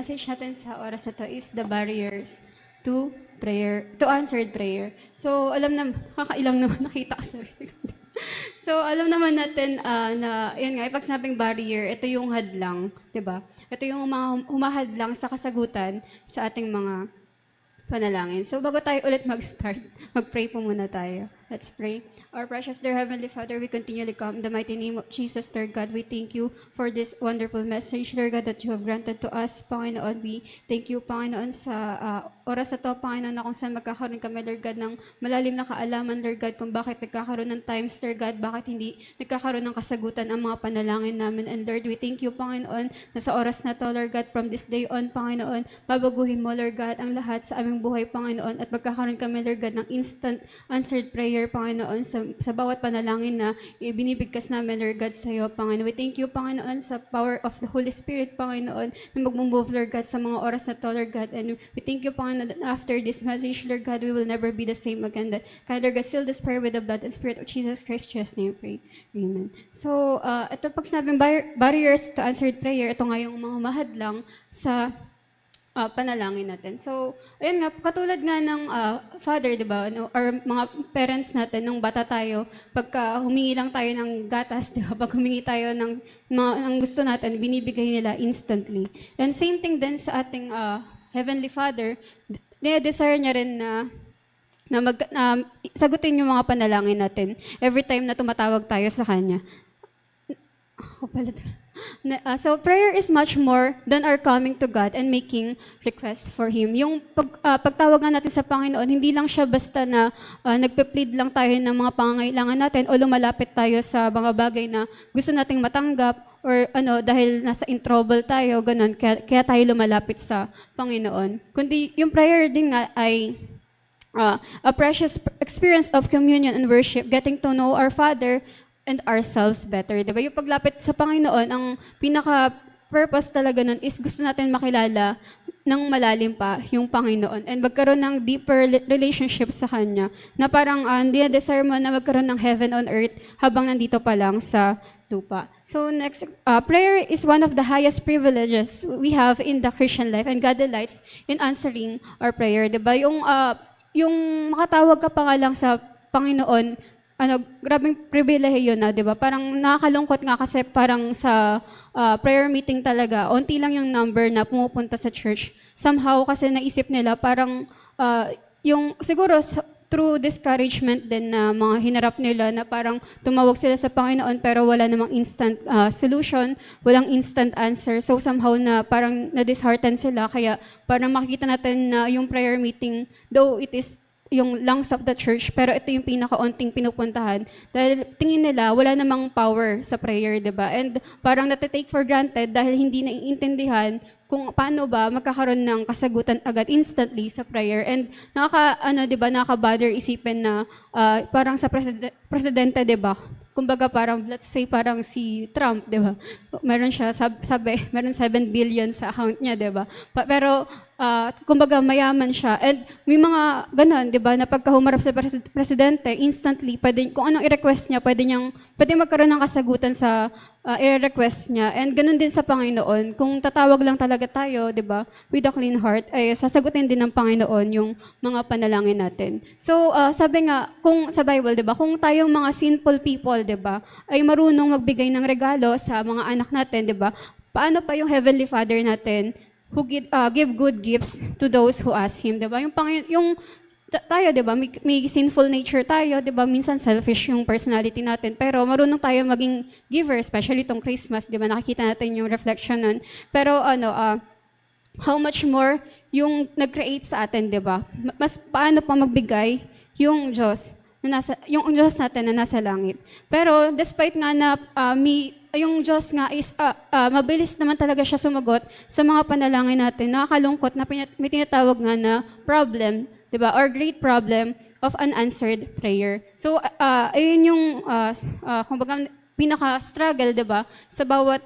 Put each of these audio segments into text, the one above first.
message natin sa oras na to is the barriers to prayer, to answered prayer. So, alam na, kakailang naman nakita ko sa So, alam naman natin na, yun nga, pag sinabing barrier, ito yung hadlang, di ba? Ito yung humahadlang sa kasagutan sa ating mga panalangin. So, bago tayo ulit mag-start, mag-pray po muna tayo. Let's pray. Our precious dear Heavenly Father, we continually come in the mighty name of Jesus, Lord God. We thank you for this wonderful message, Lord God, that you have granted to us, Panginoon. We thank you, Panginoon, sa oras na to, Panginoon, na kung saan magkakaroon kami, Lord God, ng malalim na kaalaman, Lord God, kung bakit nagkakaroon ng times, Lord God, bakit hindi nagkakaroon ng kasagutan ang mga panalangin namin. And Lord, we thank you, Panginoon, na sa oras na to, Lord God, from this day on, Panginoon, babaguhin mo, Lord God, ang lahat sa aming buhay, Panginoon, at magkakaroon kami, Lord God, ng instant answered prayer, Panginoon, sa bawat panalangin na binibigkas namin, Lord God, sa iyo, Panginoon. We thank you, Panginoon, sa power of the Holy Spirit, Panginoon, na mag-move, Lord God, sa mga oras na to, Lord God. And we thank you, Panginoon, that after this message, Lord God, we will never be the same again. That, God, Lord God, seal this prayer with the blood and Spirit of Jesus Christ, just name pray. Amen. So, ito pag sinabing barriers to answered prayer, ito nga yung mga mahadlang sa panalangin natin. So, ayun nga, katulad nga ng father, di ba, or mga parents natin, nung bata tayo, pagka humingi lang tayo ng gatas, di ba, pag humingi tayo ng gusto natin, binibigay nila instantly. And same thing din sa ating Heavenly Father, desire niya rin na sagutin yung mga panalangin natin every time na tumatawag tayo sa Kanya. Ako pala. So prayer is much more than our coming to God and making requests for Him. Yung pagtawagan natin sa Panginoon, hindi lang siya basta na nagpe-plead lang tayo ng mga pangangailangan natin o lumalapit tayo sa mga bagay na gusto nating matanggap or dahil nasa in trouble tayo, ganun, kaya tayo lumalapit sa Panginoon. Kundi yung prayer din nga ay a precious experience of communion and worship, getting to know our Father and ourselves better. Diba? Yung paglapit sa Panginoon, ang pinaka-purpose talaga nun is gusto natin makilala ng malalim pa yung Panginoon and magkaroon ng deeper relationship sa Kanya na parang desire mo na magkaroon ng heaven on earth habang nandito pa lang sa lupa. So next, prayer is one of the highest privileges we have in the Christian life and God delights in answering our prayer. Diba? Yung makatawag ka pa nga lang sa Panginoon, grabing pribilehiyo na, di ba? Parang nakakalungkot nga kasi parang sa prayer meeting talaga, onti lang yung number na pumupunta sa church. Somehow kasi naisip nila parang yung siguro through discouragement din na mga hinarap nila na parang tumawag sila sa Panginoon pero wala namang instant solution, walang instant answer. So somehow na parang na-dishearten sila kaya parang makikita natin na yung prayer meeting, though it is yung lungs of the church, pero ito yung pinakaunting pinupuntahan. Dahil tingin nila, wala namang power sa prayer, di ba? And parang natitake for granted dahil hindi naiintindihan kung paano ba magkakaroon ng kasagutan agad instantly sa prayer. And di ba, nakaka-bother isipin na parang sa presidente, di ba? Kumbaga parang, let's say parang si Trump, di ba? Meron siya, meron 7 billion sa account niya, di ba? Pero, kumbaga mayaman siya. And may mga ganon, di ba, na pagka humarap sa presidente, instantly, kung anong i-request niya, pwede magkaroon ng kasagutan sa i-request niya. And ganon din sa Panginoon. Kung tatawag lang talaga tayo, di ba, with a clean heart, ay sasagutin din ng Panginoon yung mga panalangin natin. So, sabi nga, kung sa Bible, di ba, kung tayong mga sinful people, di ba, ay marunong magbigay ng regalo sa mga anak natin, di ba, paano pa yung Heavenly Father natin who give good gifts to those who ask Him, di ba? Tayo, di ba, may sinful nature tayo, di ba, minsan selfish yung personality natin, pero marunong tayo maging giver, especially itong Christmas, di ba, nakikita natin yung reflection nun. Pero how much more yung nag-create sa atin, di ba? Mas paano pa magbigay yung Diyos yung Diyos natin na nasa langit. Pero despite nga na yung Diyos nga is mabilis naman talaga siya sumagot sa mga panalangin natin. Nakakalungkot na may tinatawag nga na problem, 'di ba? Or great problem of unanswered prayer. So ayun yung kumbaga pinaka-struggle, 'di ba? Sa bawat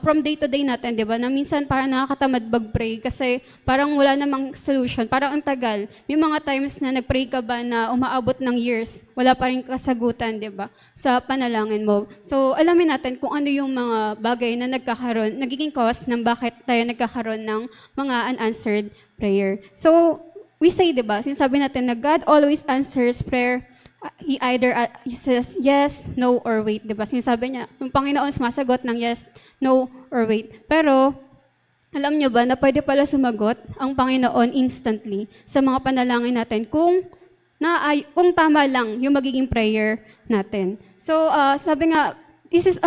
from day to day natin, di ba, na minsan parang nakakatamad mag-pray kasi parang wala namang solution, parang ang tagal. May mga times na nag-pray ka ba na umaabot ng years, wala pa rin kasagutan, di ba, sa panalangin mo. So, alamin natin kung ano yung mga bagay na nagiging cause ng bakit tayo nagkakaroon ng mga unanswered prayer. So, we say, di ba, sinasabi natin na God always answers prayer. He either he says yes, no, or wait. Diba? Sinasabi niya, yung Panginoon sumasagot ng yes, no, or wait. Pero, alam niyo ba na pwede pala sumagot ang Panginoon instantly sa mga panalangin natin kung tama lang yung magiging prayer natin. So, sabi nga, this is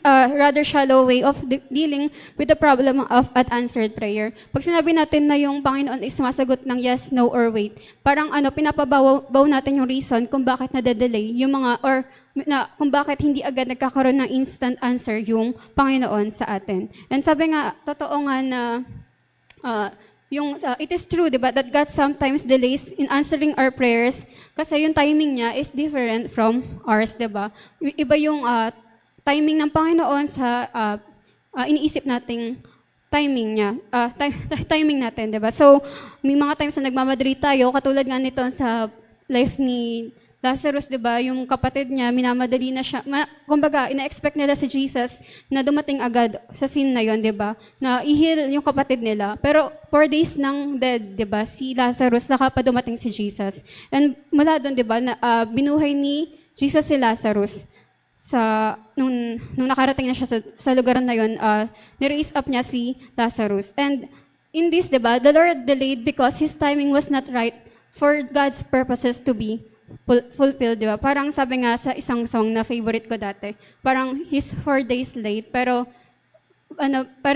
a rather shallow way of dealing with the problem of unanswered prayer. Pag sinabi natin na yung Panginoon is sumasagot ng yes, no, or wait, parang pinapabaw natin yung reason kung bakit nade-delay yung kung bakit hindi agad nagkakaroon ng instant answer yung Panginoon sa atin. And sabi nga, totoo nga na it is true, diba, that God sometimes delays in answering our prayers kasi yung timing niya is different from ours, diba? Iba yung timing ng Panginoon sa iniisip nating timing niya, timing natin, di ba? So, may mga times na nagmamadali tayo, katulad nga nito sa life ni Lazarus, di ba? Yung kapatid niya, minamadali na siya. Kumbaga, ina-expect nila si Jesus na dumating agad sa scene na yon, di ba? Na i-heal yung kapatid nila. Pero 4 days nang dead, di ba? Si Lazarus, saka pa dumating si Jesus. And mula doon, di ba, binuhay ni Jesus si Lazarus. Nung nakarating na siya sa lugar na yun, ni-raise up niya si Lazarus. And in this, diba, the Lord delayed because His timing was not right for God's purposes to be fulfilled, diba? Parang sabi nga sa isang song na favorite ko dati, parang He's 4 days late, pero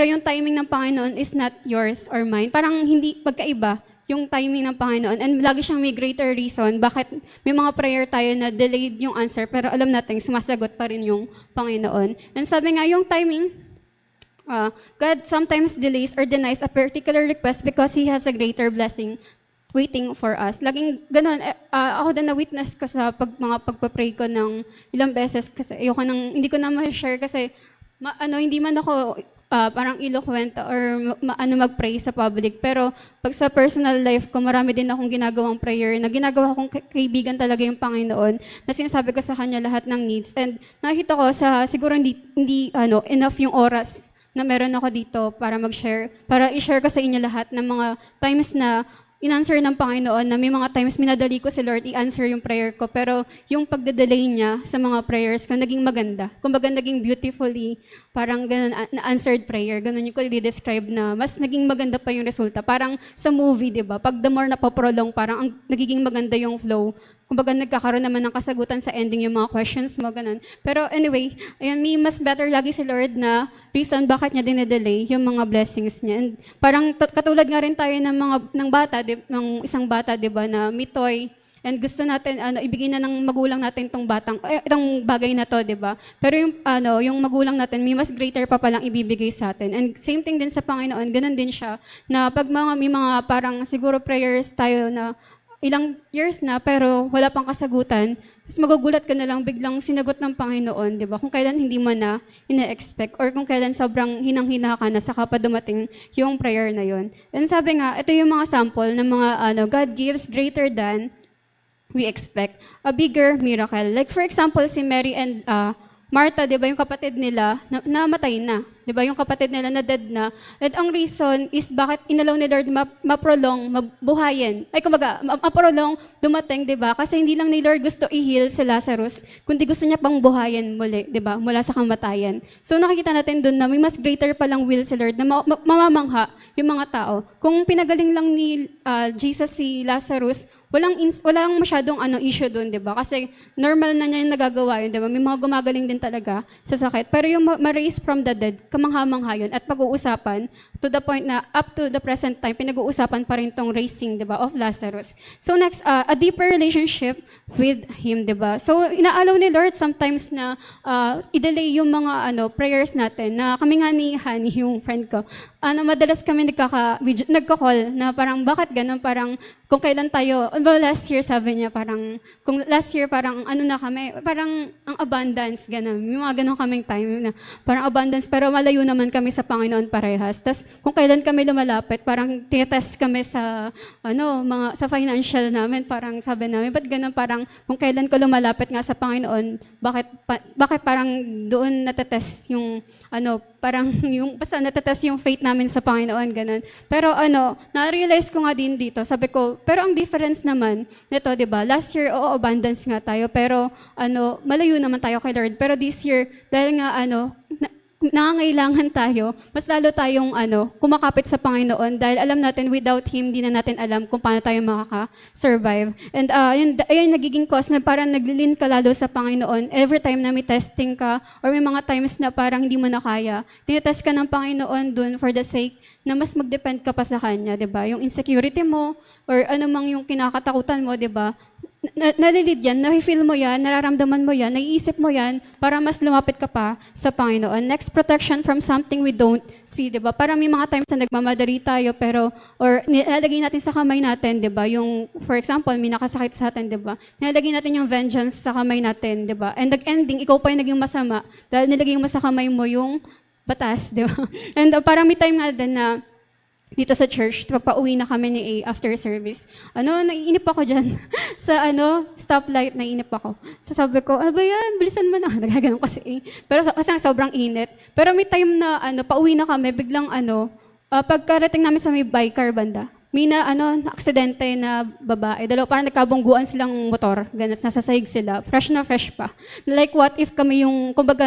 yung timing ng Panginoon is not yours or mine. Parang hindi magkaiba yung timing ng Panginoon. And lagi siyang may greater reason bakit may mga prayer tayo na delayed yung answer, pero alam natin, sumasagot pa rin yung Panginoon. And sabi nga, yung timing, God sometimes delays or denies a particular request because He has a greater blessing waiting for us. Laging ganun. Ako din na-witness ko sa mga pagpa-pray ko ng ilang beses kasi hindi ko na ma-share kasi hindi man ako parang eloquent or mag-pray sa public. Pero pag sa personal life ko, marami din akong ginagawang prayer na ginagawa kong kaibigan talaga yung Panginoon na sinasabi ko sa Kanya lahat ng needs. And nakita ko siguro hindi enough yung oras na meron ako dito para mag-share, para i-share ko sa inyo lahat ng mga times na in-answer ng Panginoon, na may mga times minadali ko si Lord i-answer yung prayer ko, pero yung pagde-delay niya sa mga prayers ko, naging maganda. Kumbaga, naging beautifully, parang ganun, na-answered prayer. Ganun yung ko i-describe na mas naging maganda pa yung resulta. Parang sa movie, di ba? Pag the more na paprolong, parang nagiging maganda yung flow. Kumbaga, nagkakaroon naman ng kasagutan sa ending yung mga questions mo, ganun. Pero anyway, ayan, may mas better lagi si Lord na reason bakit niya dinedelay yung mga blessings niya. And parang katulad nga rin tayo ng isang bata, di ba, na may toy, and gusto natin ibigay na ng magulang natin itong bagay na to, di ba? Pero yung magulang natin may mas greater pa palang ibibigay sa atin. And same thing din sa Panginoon, ganun din siya na pag may mga parang siguro prayers tayo na ilang years na pero wala pang kasagutan, mas magugulat ka na lang biglang sinagot ng Panginoon, di ba? Kung kailan hindi mo na ina-expect or kung kailan sobrang hinang-hina ka na saka pa dumating yung prayer na yon. And sabi nga, ito yung mga sample ng mga God gives greater than we expect, a bigger miracle. Like for example, si Mary and Martha, di ba, yung kapatid nila, namatay na. Di ba, yung kapatid nila na dead na. At ang reason is bakit inalaw ni Lord maprolong, mabuhayin. Ay, kumbaga, maprolong dumating, di ba? Kasi hindi lang ni Lord gusto i-heal si Lazarus, kundi gusto niya pang buhayin muli, di ba? Mula sa kamatayan. So nakikita natin doon na may mas greater palang will si Lord na mamamangha yung mga tao. Kung pinagaling lang ni Jesus si Lazarus, walang masyadong issue doon, di ba? Kasi normal na niya yung nagagawa yun, di ba? May mga gumagaling din talaga sa sakit. Pero yung ma-raise from the dead, kamangha-mangha yun at pag-uusapan to the point na up to the present time, pinag-uusapan pa rin tong raising, di ba, of Lazarus. So next, a deeper relationship with Him, di ba? So inaalaw ni Lord sometimes na i-delay yung mga prayers natin na kami nga ni Honey, yung friend ko, madalas kami nagka-call na parang bakit ganun, parang kung kailan tayo, well, last year sabi niya parang, kung last year parang ano na kami, parang ang abundance, ganun. May mga ganun kaming time na parang abundance, pero malayo naman kami sa Panginoon parehas. Tapos kung kailan kami lumalapit, parang tinetest kami sa, sa financial namin, parang sabi namin, ba't ganun, parang kung kailan ko lumalapit nga sa Panginoon, bakit parang doon natetest yung, parang yung, basta natetest yung faith namin sa Panginoon, ganun. Pero na-realize ko nga din dito, sabi ko, pero ang difference naman nito, 'di ba? Last year, oo, abundance nga tayo, pero malayo naman tayo kay Lord. Pero this year, dahil nga nangangailangan tayo, mas lalo tayong kumakapit sa Panginoon dahil alam natin without Him, di na natin alam kung paano tayo makaka-survive. And ayun, nagiging cause na parang naglilin ka lalo sa Panginoon. Every time na may testing ka or may mga times na parang hindi mo na kaya, tinetest ka ng Panginoon dun for the sake na mas mag-depend ka pa sa Kanya, di ba? Yung insecurity mo or anumang yung kinakatakutan mo, di ba? Nalilid yan, nafe-feel mo yan, nararamdaman mo yan, naiisip mo yan para mas lumapit ka pa sa Panginoon. Next, protection from something we don't see, di ba? Parang may mga times na nagmamadali tayo, pero, or nilalagay natin sa kamay natin, di ba? Yung, for example, may nakasakit sa atin, di ba? Nilalagay natin yung vengeance sa kamay natin, di ba? And nag-ending, ikaw pa yung naging masama dahil nilagay mo sa kamay mo yung batas, di ba? And parang may time nga din na dito sa church, pagpa-uwi na kami ni A after service, naiinip ako dyan. Sa stoplight, naiinip ako. So sabi ko, ano ba yan? Bilisan mo na. Nagaganon kasi A. Pero kasi sobrang init. Pero may time na, pauwi na kami, biglang pagkarating namin sa may biker banda, may na-aksidente na babae. Parang nagkabungguan silang motor. Ganun, nasasahig sila. Fresh na fresh pa. Like what if kami yung, kumbaga,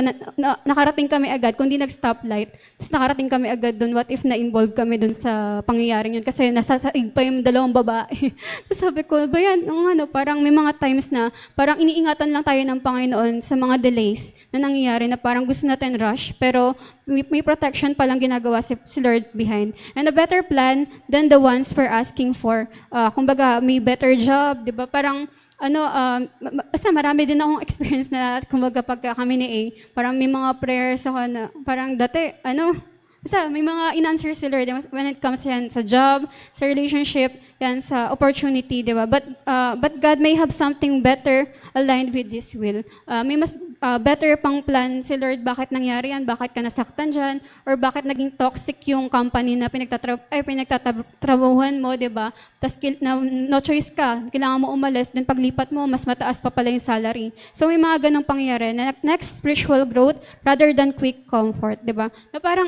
nakarating kami agad, kung di nag-stoplight, tapos nakarating kami agad dun, what if na-involve kami dun sa pangyayaring yun? Kasi nasasahig pa yung dalawang babae. Tapos sabi ko, ba yan? Parang may mga times na, parang iniingatan lang tayo ng Panginoon sa mga delays na nangyayari na parang gusto natin rush, pero may protection palang ginagawa si Lord behind. And a better plan than the ones we're asking for. Kumbaga, may better job, di ba? Parang, basta marami din akong experience na, kumbaga, pagka kami ni A, parang may mga prayers ako na, parang dati, basta may mga in-answer si Lord when it comes yan sa job, sa relationship, yan sa opportunity, di ba? But God may have something better aligned with His will. May mas better pang plan si Lord, bakit nangyari yan, bakit ka nasaktan dyan, or bakit naging toxic yung company na pinagtatrabuhan mo, di ba? Tapos no choice ka, kailangan mo umalis, then paglipat mo, mas mataas pa pala yung salary. So may mga ganong pangyayari na next spiritual growth rather than quick comfort, di ba? Na parang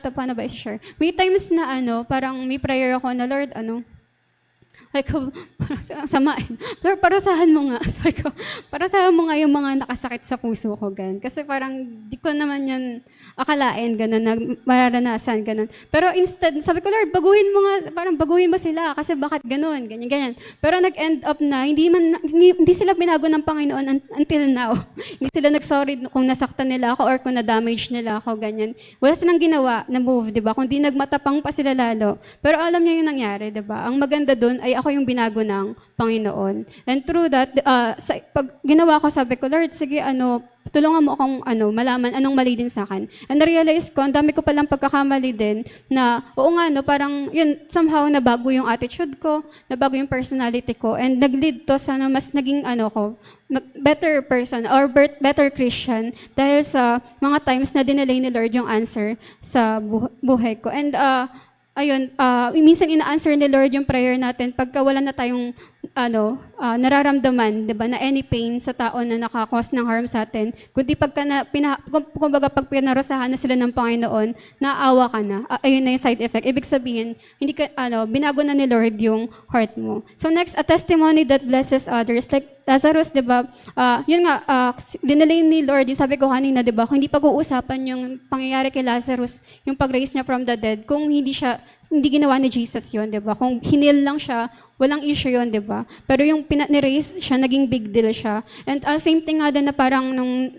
paano ba i-share? May times na parang may prayer ako na Lord, like, parang samain. Pero parasahan mo nga. Sabi ko, parasahan mo nga yung mga nakasakit sa puso ko, ganun. Kasi parang di ko naman yan akalain, ganun, na mararanasan, ganun. Pero instead, sabi ko, Lord, baguhin mo sila, kasi bakit ganun, ganyan, ganyan. Pero nag-end up na, hindi sila binago ng Panginoon until now. Hindi sila nag-sorry kung nasaktan nila ako or kung na-damage nila ako, ganyan. Wala silang ginawa na move, di ba? Kundi nagmatapang pa sila lalo. Pero alam niyo yung nangyari, di ba? Ang maganda doon ay ako yung binago ng Panginoon. And through that, pag ginawa ko, sabi ko, Lord, sige, tulungan mo akong malaman anong mali din sa akin. And na-realize ko, ang dami ko palang pagkakamali din na, oo nga, parang yun, somehow nabago yung attitude ko, nabago yung personality ko, and nag-lead to sa mas naging better person or better Christian dahil sa mga times na dinelay ni Lord yung answer sa buhay ko. And ayun, minsan ina-answer ni Lord yung prayer natin pagka wala na tayong nararamdaman, 'di ba, na any pain sa tao na nakakos ng harm sa atin. Kundi pagka kumbaga pag pinarusahan na sila ng Panginoon, naawa ka na. Ayun na yung side effect. Ibig sabihin, hindi ka binago na ni Lord yung heart mo. So next, a testimony that blesses others. Like Lazarus, 'di ba? Yun nga, dinalay ni Lord, yung sabi ko kanina, 'di ba? Kung hindi pag-uusapan yung pangyayari kay Lazarus, yung pag-raise niya from the dead, kung hindi ginawa ni Jesus yun, di ba? Kung hinil lang siya, walang issue yun, di ba? Pero yung ni-raise siya, naging big deal siya. And same thing nga din na parang nung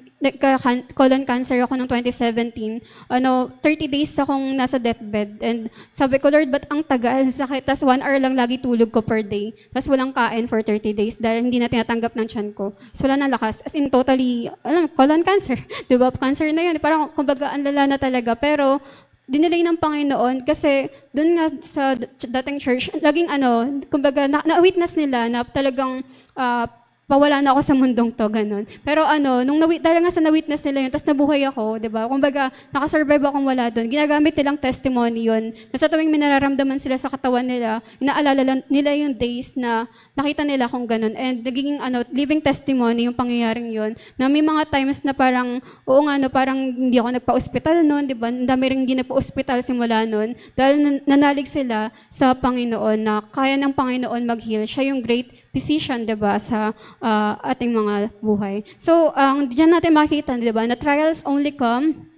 colon cancer ako noong 2017, 30 days akong nasa deathbed. And sabi ko, Lord, ba't ang tagal, sakit? Tapos 1 hour lang lagi tulog ko per day. Tapos walang kain for 30 days dahil hindi na tinatanggap ng tiyan ko. Tapos wala na lakas. As in totally, colon cancer. Di ba? Cancer na yun. Parang kumbaga ang lala na talaga. Pero dinelay ng Panginoon kasi doon nga sa dating church, laging kumbaga na-witness nila na talagang pawala na ako sa mundong to, ganun. Pero nung dahil nga sa na-witness nila yun, tapos nabuhay ako, di ba? Kumbaga, nakasurvive akong wala doon. Ginagamit nilang testimony yun. Na sa tuwing may nararamdaman sila sa katawan nila, inaalala nila yung days na nakita nila kung ganun. And nagiging living testimony yung pangyayaring yun. Na may mga times na parang, oo nga, parang hindi ako nagpa-ospital noon, di ba? Ang dami rin hindi nagpa-ospital simula noon. Dahil nanalig sila sa Panginoon na kaya ng Panginoon mag-heal. Siya yung great physician, di ba, sa ating mga buhay. So, diyan natin makita, di ba, na trials only come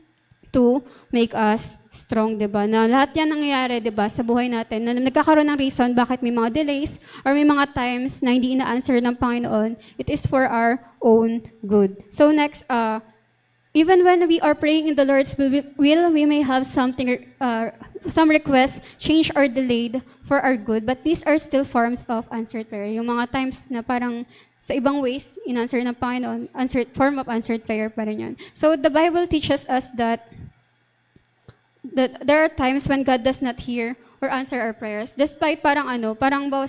to make us strong, di ba? Na lahat yan nangyayari, di ba, sa buhay natin, na nagkakaroon ng reason bakit may mga delays or may mga times na hindi ina-answer ng Panginoon, it is for our own good. So next, even when we are praying in the Lord's will, we may have some requests changed or delayed for our good, but these are still forms of answered prayer. Yung mga times na parang sa ibang ways, in-answer ng Panginoon, form of answered prayer pa rin yun. So the Bible teaches us that there are times when God does not hear or answer our prayers. Despite parang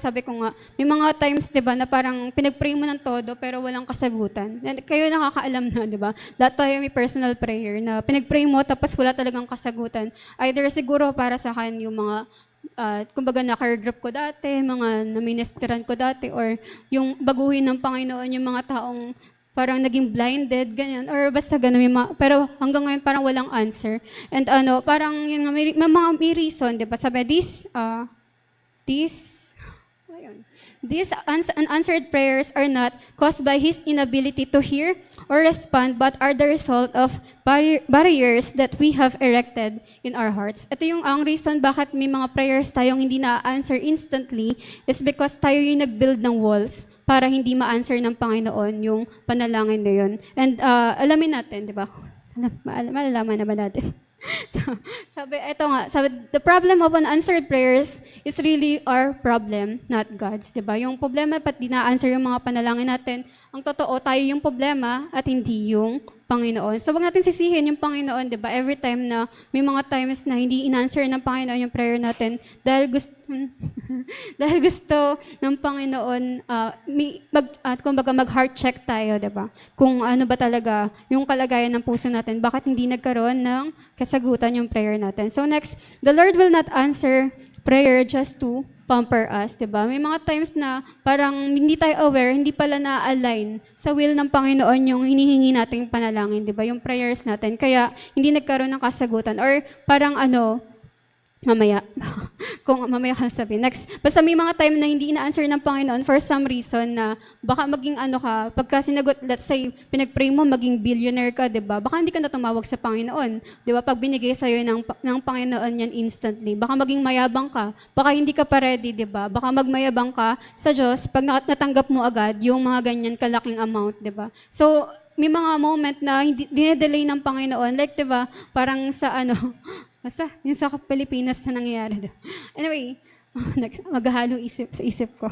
sabi ko nga, may mga times, di ba, na parang pinag-pray mo ng todo pero walang kasagutan. Kayo nakakaalam na, di ba? Lahat tayo may personal prayer na pinag-pray mo tapos wala talagang kasagutan. Either siguro para sa akin yung mga kumbaga na-care group ko dati, mga na-ministeran ko dati, or yung baguhin ng Panginoon yung mga taong parang naging blinded, ganyan, or basta gano'n, pero hanggang ngayon parang walang answer. And parang yun nga, may reason, di ba? Sabi, these unanswered prayers are not caused by His inability to hear or respond, but are the result of barriers that we have erected in our hearts. Ito yung ang reason bakit may mga prayers tayong hindi na-answer instantly is because tayo yung nag-build ng walls para hindi ma-answer ng Panginoon yung panalangin na yun. And alamin natin, di ba? Malalaman na ba natin? Sabi, the problem of unanswered prayers is really our problem, not God's, di ba? Yung problema, ba't di na-answer yung mga panalangin natin? Ang totoo, tayo yung problema at hindi yung Panginoon. So, wag natin sisihin yung Panginoon, di ba? Every time na may mga times na hindi in-answer ng Panginoon yung prayer natin dahil gusto ng Panginoon, kumbaga mag-heart check tayo, di ba? Kung ano ba talaga yung kalagayan ng puso natin, bakit hindi nagkaroon ng kasagutan yung prayer natin. So next, the Lord will not answer prayer just to pamper us, di ba? May mga times na parang hindi tayo aware, hindi pala na-align sa will ng Panginoon yung hinihingi nating panalangin, di ba? Yung prayers natin. Kaya hindi nagkaroon ng kasagutan. Or parang mamaya, kung mamaya ka sabihin. Next, basta may mga time na hindi ina-answer ng Panginoon for some reason na baka maging pagka sinagot, let's say, pinag-pray mo, maging billionaire ka, di ba? Baka hindi ka na tumawag sa Panginoon. Di ba? Pag binigay sa'yo ng Panginoon yan instantly, baka maging mayabang ka. Baka hindi ka pa ready, di ba? Baka magmayabang ka sa Diyos pag natanggap mo agad yung mga ganyan kalaking amount, di ba? So, may mga moment na dinedelay ng Panginoon. Like, di ba, parang sa basta, yung sa Pilipinas na nangyayari doon. Anyway, next, maghahalo sa isip ko.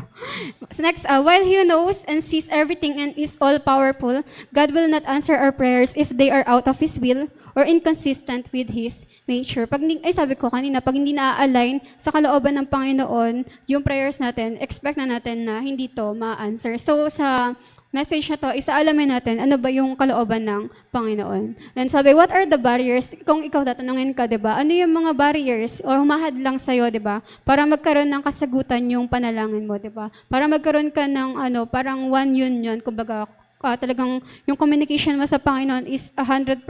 So next, while He knows and sees everything and is all-powerful, God will not answer our prayers if they are out of His will or inconsistent with His nature. Sabi ko kanina, pag hindi na-align sa kalooban ng Panginoon, yung prayers natin, expect na natin na hindi to ma-answer. So sa message na to, isaalamin natin ano ba yung kalooban ng Panginoon. And sabi, what are the barriers? Kung ikaw tatanungin ka, di ba? Ano yung mga barriers o humahadlang sa'yo, di ba? Para magkaroon ng kasagutan yung panalangin mo, di ba? Para magkaroon ka ng parang one union, kumbaga, talagang yung communication mo sa Panginoon is 100%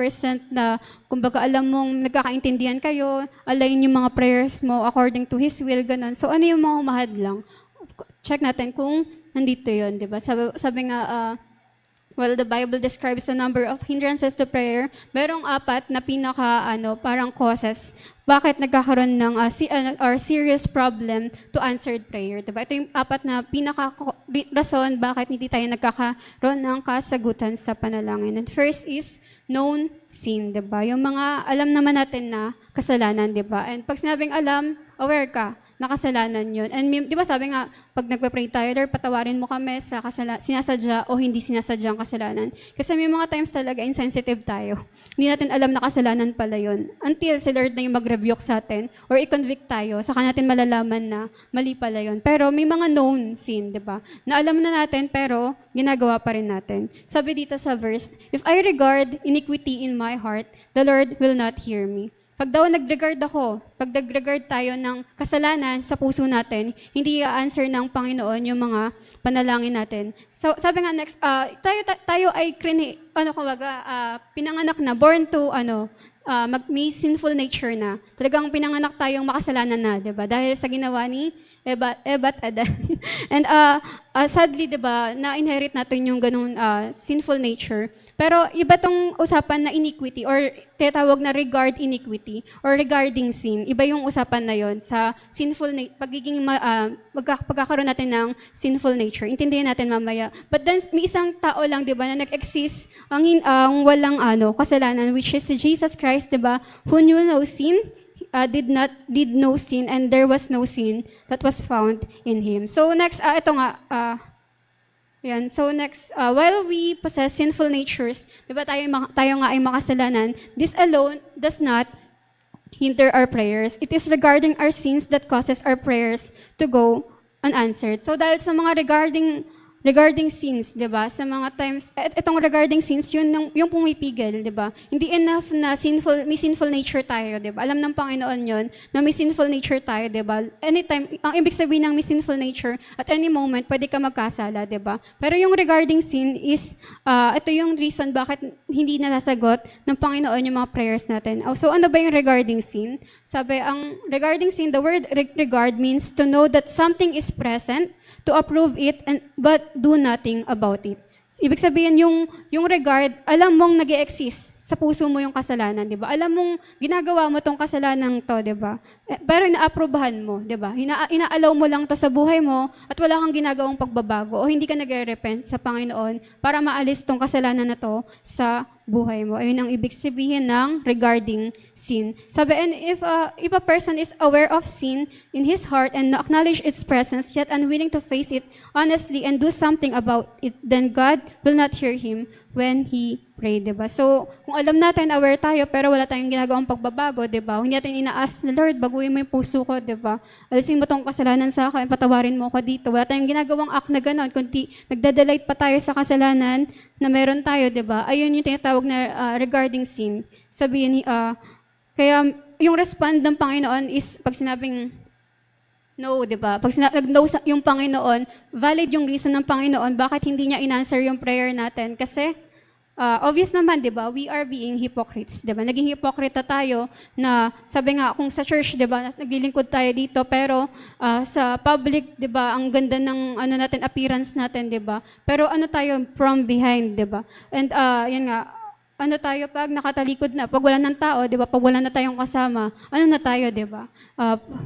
na, kumbaga, alam mong nagkakaintindihan kayo, align yung mga prayers mo according to His will, ganun. So, ano yung mga humahadlang? Check natin kung nandito yun, di ba? Sabi nga, well, the Bible describes the number of hindrances to prayer. Merong 4 na parang causes. Bakit nagkakaroon ng or serious problem to answered prayer, di ba? Ito yung 4 na rason bakit hindi tayo nagkakaroon ng kasagutan sa panalangin. And first is known sin, di ba? Yung mga alam naman natin na kasalanan, di ba? And pag sinabing alam, aware ka na kasalanan yun. And di ba sabi nga, pag nagpe-pray tayo, Lord, patawarin mo kami sa sinasadya o hindi sinasadyang kasalanan. Kasi may mga times talaga insensitive tayo. Hindi natin alam na kasalanan pala yun. Until si Lord na yung mag-rebuke sa atin or i-convict tayo, saka natin malalaman na mali pala yun. Pero may mga known sin, di ba? Na alam na natin, pero ginagawa pa rin natin. Sabi dito sa verse, if I regard iniquity in my heart, the Lord will not hear me. Pag daw nag-regard ako, pag nag-regard tayo ng kasalanan sa puso natin, hindi i-answer ng Panginoon yung mga panalangin natin. So, sabi nga next, tayo ay pinanganak na, born to, may sinful nature na. Talagang pinanganak tayong makasalanan na, di ba? Dahil sa ginawa ni Eva at Adan. And sadly, di ba, na-inherit natin yung ganung sinful nature. Pero iba tong usapan na iniquity or tinatawag na regard iniquity or regarding sin. Iba yung usapan na yon sa sinful pagkakaroon natin ng sinful nature. Intindihin natin mamaya. But then may isang tao lang, 'di ba, na nag-exist ang walang kasalanan, which is si Jesus Christ, 'di ba? Who knew no sin, did no sin, and there was no sin that was found in him. So next, ito nga yan. So next, while we possess sinful natures, di ba tayo nga ay makasalanan, this alone does not hinder our prayers. It is regarding our sins that causes our prayers to go unanswered. So dahil sa mga regarding sins, 'di ba? Sa mga times itong regarding sins, yung pumipigil, 'di ba? Hindi enough na may sinful nature tayo, 'di ba? Alam ng Panginoon 'yon na may sinful nature tayo, 'di ba? Anytime, ang ibig sabihin ng may sinful nature, at any moment pwede ka magkasala, 'di ba? Pero yung regarding sin is ito yung reason bakit hindi nasasagot ng Panginoon yung mga prayers natin. So ano ba yung regarding sin? Sabi, ang regarding sin, the word regard means to know that something is present, to approve it, but do nothing about it. Ibig sabihin, yung regard, alam mong nag-e-exist sa puso mo yung kasalanan, di ba? Alam mong ginagawa mo tong kasalanan to, di ba? Pero inaaprobahan mo, di ba? Inaalaw mo lang to sa buhay mo at wala kang ginagawang pagbabago o hindi ka nagre-repent sa Panginoon para maalis tong kasalanan na to sa buhay mo. Ayun ang ibig sabihin ng regarding sin. Sabi, and if a person is aware of sin in his heart and acknowledge its presence, yet unwilling to face it honestly and do something about it, then God will not hear him when he pray, diba? So, kung alam natin, aware tayo, pero wala tayong ginagawang pagbabago, diba? Hindi natin ina-ask na, Lord, baguhin mo yung puso ko, diba? Alisin mo tong kasalanan sa akin, patawarin mo ko dito. Wala tayong ginagawang act na gano'n, kundi nagdadelight pa tayo sa kasalanan na meron tayo, diba? Ayun yung tinatawag na regarding sin. Sabihin, kaya yung respond ng Panginoon is pag sinabing no, di ba? Pag nag-no yung Panginoon, valid yung reason ng Panginoon bakit hindi niya in-answer yung prayer natin. Kasi, obvious naman, di ba? We are being hypocrites, di ba? Naging hipokrita tayo na, sabi nga, kung sa church, di ba, naglilingkod tayo dito, pero sa public, di ba, ang ganda ng appearance natin, di ba? Pero tayo from behind, di ba? And yan nga, tayo pag nakatalikod na, pag wala ng tao, di ba, pag wala na tayong kasama, na tayo, di ba?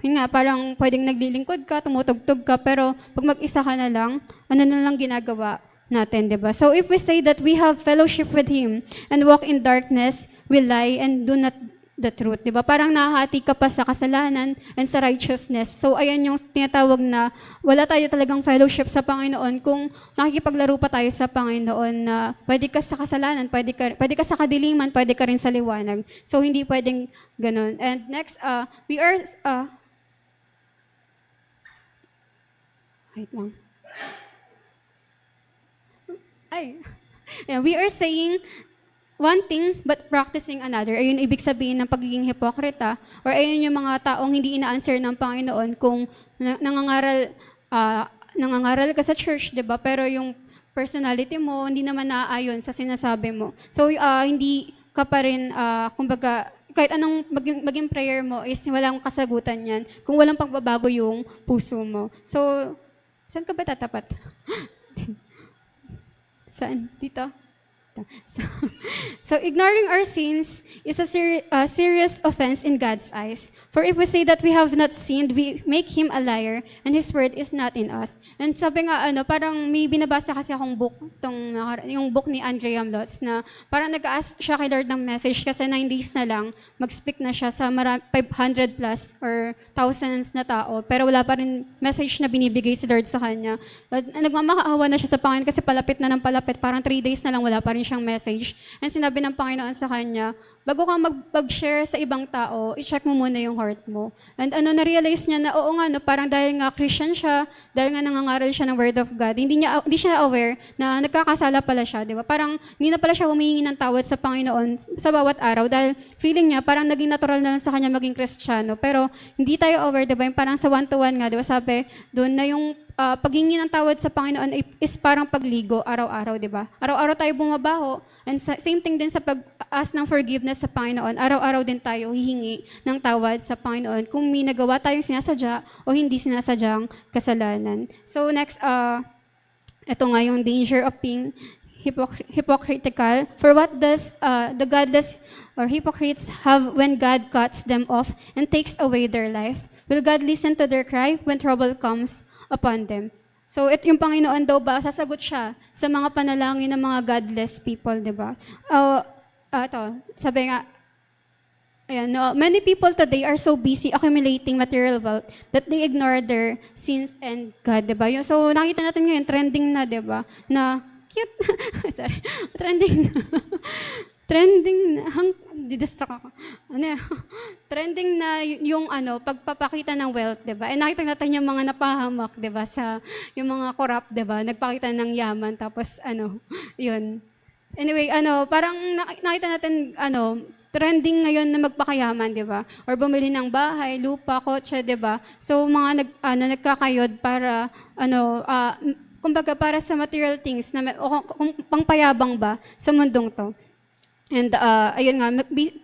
Yun nga, parang pwedeng naglilingkod ka, tumutugtog ka, pero pag mag-isa ka na lang, na lang ginagawa natin, di ba? So if we say that we have fellowship with Him and walk in darkness, we lie and do not the truth, di ba? Parang nahahati ka pa sa kasalanan and sa righteousness. So ayan yung tinatawag na wala tayo talagang fellowship sa Panginoon kung nakikipaglaro pa tayo sa Panginoon na pwede ka sa kasalanan, pwede ka sa kadiliman, pwede ka rin sa liwanag. So hindi pwedeng ganun. And next, we are wait lang. We are saying one thing but practicing another. Ayun ibig sabihin ng pagiging hipokrita, or ayun yung mga taong hindi ina-answer ng Panginoon kung nangangaral ka sa church, 'di ba? Pero yung personality mo hindi naman naaayon sa sinasabi mo. So hindi ka pa rin kumbaga kahit anong maging prayer mo is walang kasagutan yan kung walang pagbabago yung puso mo. So saan ka ba tatapat? Saan? Dito? So, so ignoring our sins is a serious offense in God's eyes. For if we say that we have not sinned, we make Him a liar, and His word is not in us. And sabi nga, parang may binabasa kasi akong book, yung book ni Andrea Lotz, na parang nag-ask siya kay Lord ng message kasi 9 days na lang, mag-speak na siya sa 500 plus or thousands na tao, pero wala pa rin message na binibigay si Lord sa kanya. Nagmamakaawa na siya sa Panginoon kasi palapit na ng palapit, parang 3 days na lang wala pa rin siyang message. And sinabi ng Panginoon sa kanya, bago ka mag-share sa ibang tao, i-check mo muna yung heart mo. And na-realize niya na, oo nga, parang dahil nga Christian siya, dahil nga nangangaral siya ng Word of God, hindi siya aware na nagkakasala pala siya, di ba? Parang hindi na pala siya humihingi ng tawad sa Panginoon sa bawat araw dahil feeling niya parang naging natural na lang sa kanya maging Kristiyano. Pero hindi tayo aware, di ba? Yung parang sa one-to-one nga, di ba? Sabi doon na yung paghingi ng tawad sa Panginoon is parang pagligo araw-araw, di ba? Araw-araw tayo bumabaho. And same thing din sa pag-ask ng forgiveness sa Panginoon. Araw-araw din tayo hihingi ng tawad sa Panginoon kung may nagawa tayong sinasadya o hindi sinasadyang kasalanan. So next, ito nga yung danger of being hypocritical. For what does the godless or hypocrites have when God cuts them off and takes away their life? Will God listen to their cry when trouble comes upon them? So, yung Panginoon daw ba, sasagot siya sa mga panalangin ng mga godless people, di ba? Sabi nga, ayan, no, many people today are so busy accumulating material wealth that they ignore their sins and God, di ba? So, nakita natin ngayon, trending na, di ba? Na, cute. Sorry. Trending na, didistract ako. Trending na yung pagpapakita ng wealth, 'di ba? Nakita natin yung mga napahamak, 'di ba, sa yung mga corrupt, 'di ba? Nagpakita ng yaman tapos yun. Anyway, parang nakita natin trending ngayon na magpakayaman, 'di ba? Or bumili ng bahay, lupa, kotse, 'di ba? So mga nagkakayod para kumbaga para sa material things na pangpayabang ba sa mundong 'to. And ayun nga,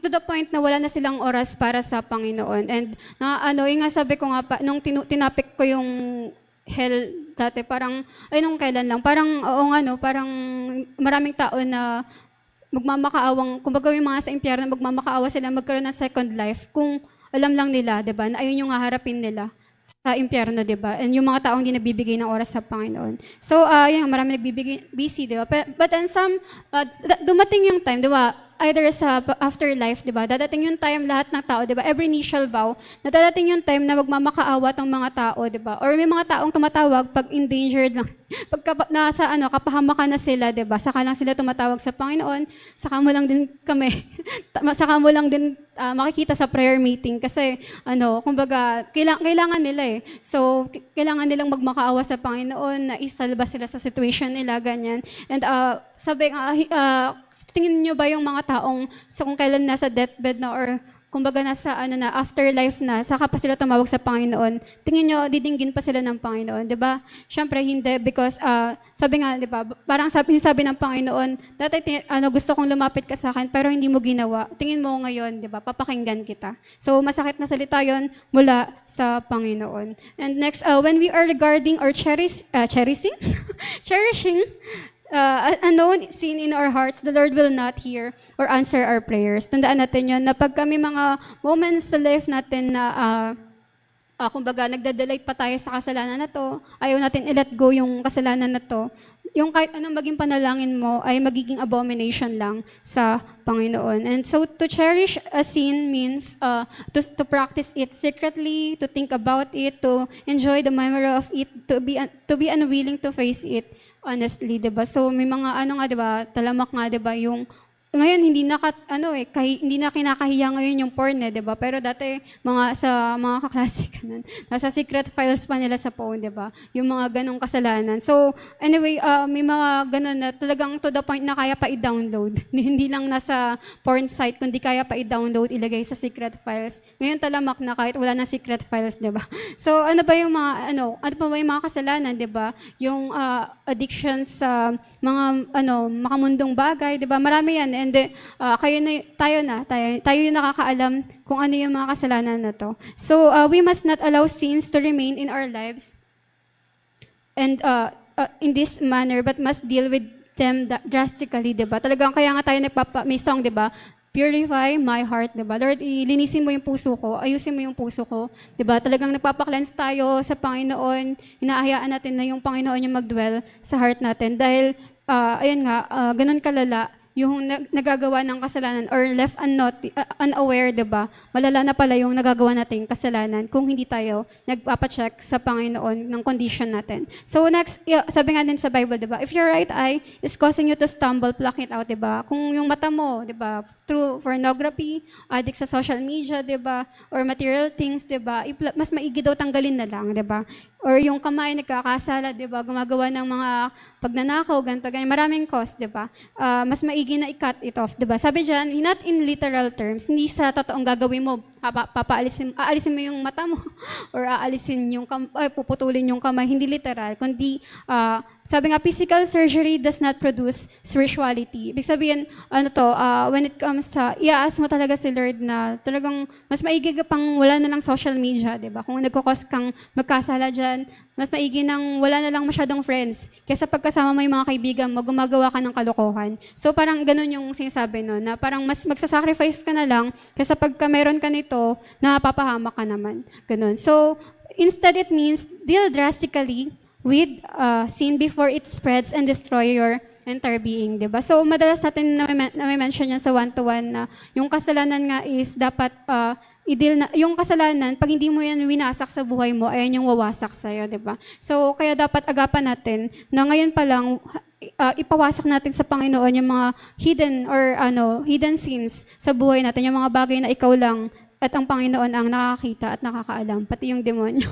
to the point na wala na silang oras para sa Panginoon. And yung nga sabi ko nga pa, nung tinapik ko yung hell dati, parang, nung kailan lang, parang, oo nga no, parang maraming tao na magmamakaawang, kumbaga yung mga sa impyerno, magmamakaawa sila magkaroon ng second life kung alam lang nila, di ba, na ayun yung haharapin nila sa impyerno, di ba? And yung mga taong hindi nabibigay ng oras sa Panginoon. So, yun, marami nagbibigay, busy, di ba? But then some, dumating yung time, di ba? Either sa afterlife, di ba? Dadating yung time lahat ng tao, di ba? Every knee shall bow. Na dadating yung time na magmamakaawa tong mga tao, di ba? Or may mga taong tumatawag pag endangered lang. Pag nasa kapahamakan na sila, di ba? Saka lang sila tumatawag sa Panginoon. Saka mo lang din kami. Saka mo lang din makikita sa prayer meeting kasi kumbaga kailangan nila eh. So kailangan nilang magmakaawa sa Panginoon na isalba sila sa situation nila ganyan. And sabi tingin niyo ba yung mga taong kung kailan nasa deathbed na or kumbaga nasa afterlife na, saka pa sila tumawag sa Panginoon, tingin nyo, didinggin pa sila ng Panginoon, di ba? Siyempre, hindi, because sabi nga, di ba, parang sabi ng Panginoon, dati gusto kong lumapit ka sa akin, pero hindi mo ginawa. Tingin mo ngayon, di ba, papakinggan kita. So, masakit na salita yon mula sa Panginoon. And next, when we are regarding or cherishing unknown sin in our hearts, the Lord will not hear or answer our prayers. Tandaan natin yun, na pag kami mga moments sa life natin na kumbaga nagda-delete pa tayo sa kasalanan na to, ayaw natin i-let go yung kasalanan na to, yung kahit anong maging panalangin mo ay magiging abomination lang sa Panginoon. And so to cherish a sin means to practice it secretly, to think about it, to enjoy the memory of it, to be unwilling to face it honestly, 'di ba? So may mga nga 'di ba, talamak nga 'di ba, yung ngayon hindi na kinakahiya ngayon yung porn 'di ba? Pero dati sa mga kaklase kanan, nasa secret files pa nila sa phone, 'di ba? Yung mga ganong kasalanan. So anyway, may mga ganon na talagang to the point na kaya pa i-download. Hindi lang nasa porn site kundi kaya pa i-download, ilagay sa secret files. Ngayon talamak na kahit wala na secret files, 'di ba? So ano ba yung mga ano pa ba yung mga kasalanan, 'di ba? Yung addictions sa mga makamundong bagay, 'di ba? Marami 'yan. And tayo yung nakakaalam kung ano yung mga kasalanan na to. So we must not allow sins to remain in our lives and in this manner, but must deal with them drastically, di ba? Talagang kaya nga tayo may song, di ba? Purify my heart, di ba? Lord, ilinisin mo yung puso ko, ayusin mo yung puso ko, di ba? Talagang nagpapa-cleanse tayo sa Panginoon, hinahayaan natin na yung Panginoon yung mag-dwell sa heart natin. Dahil, ayun nga, ganun kalala, yung nagagawa ng kasalanan or left unaware, di ba? Malala na pala yung nagagawa nating kasalanan kung hindi tayo nagpapacheck sa Panginoon ng condition natin. So next, sabi nga din sa Bible, di ba? If your right eye is causing you to stumble, pluck it out, di ba? Kung yung mata mo, di ba? Through pornography, addict sa social media, di ba? Or material things, di ba? Mas maigi daw tanggalin na lang, di ba? Or yung kamay nagkakasala, di ba? Gumagawa ng mga pagnanakaw, ganito, ganyan. Maraming cause, di ba? Mas maigi na i-cut it off, di ba? Sabi dyan, not in literal terms, hindi sa totoong gagawin mo, aalisin mo yung mata mo, or puputulin yung kamay, hindi literal, kundi, sabi nga, physical surgery does not produce spirituality. Ibig sabihin, when it comes sa, iaas mo talaga si Lord na talagang mas maigi ka pang wala na lang social media, di ba? Kung nagkukos kang magkasala dyan, mas maigi nang wala na lang masyadong friends. Kaysa pagkasama mo yung mga kaibigan mo, gumagawa ka ng kalokohan. So parang ganun yung sinasabi no, na parang mas magsasacrifice ka na lang kaysa pagka meron ka nito, napapahamak ka naman. Ganun. So instead it means deal drastically with sin before it spreads and destroy your entire being, di ba? So madalas natin na may mention yan sa one-to-one na yung kasalanan nga is dapat i-deal na, yung kasalanan, pag hindi mo yan winasak sa buhay mo, ayan yung wawasak sa'yo, di ba? So, kaya dapat agapan natin na ngayon pa lang, ipawasak natin sa Panginoon yung mga hidden sins sa buhay natin, yung mga bagay na ikaw lang at ang Panginoon ang nakakita at nakakaalam, pati yung demonyo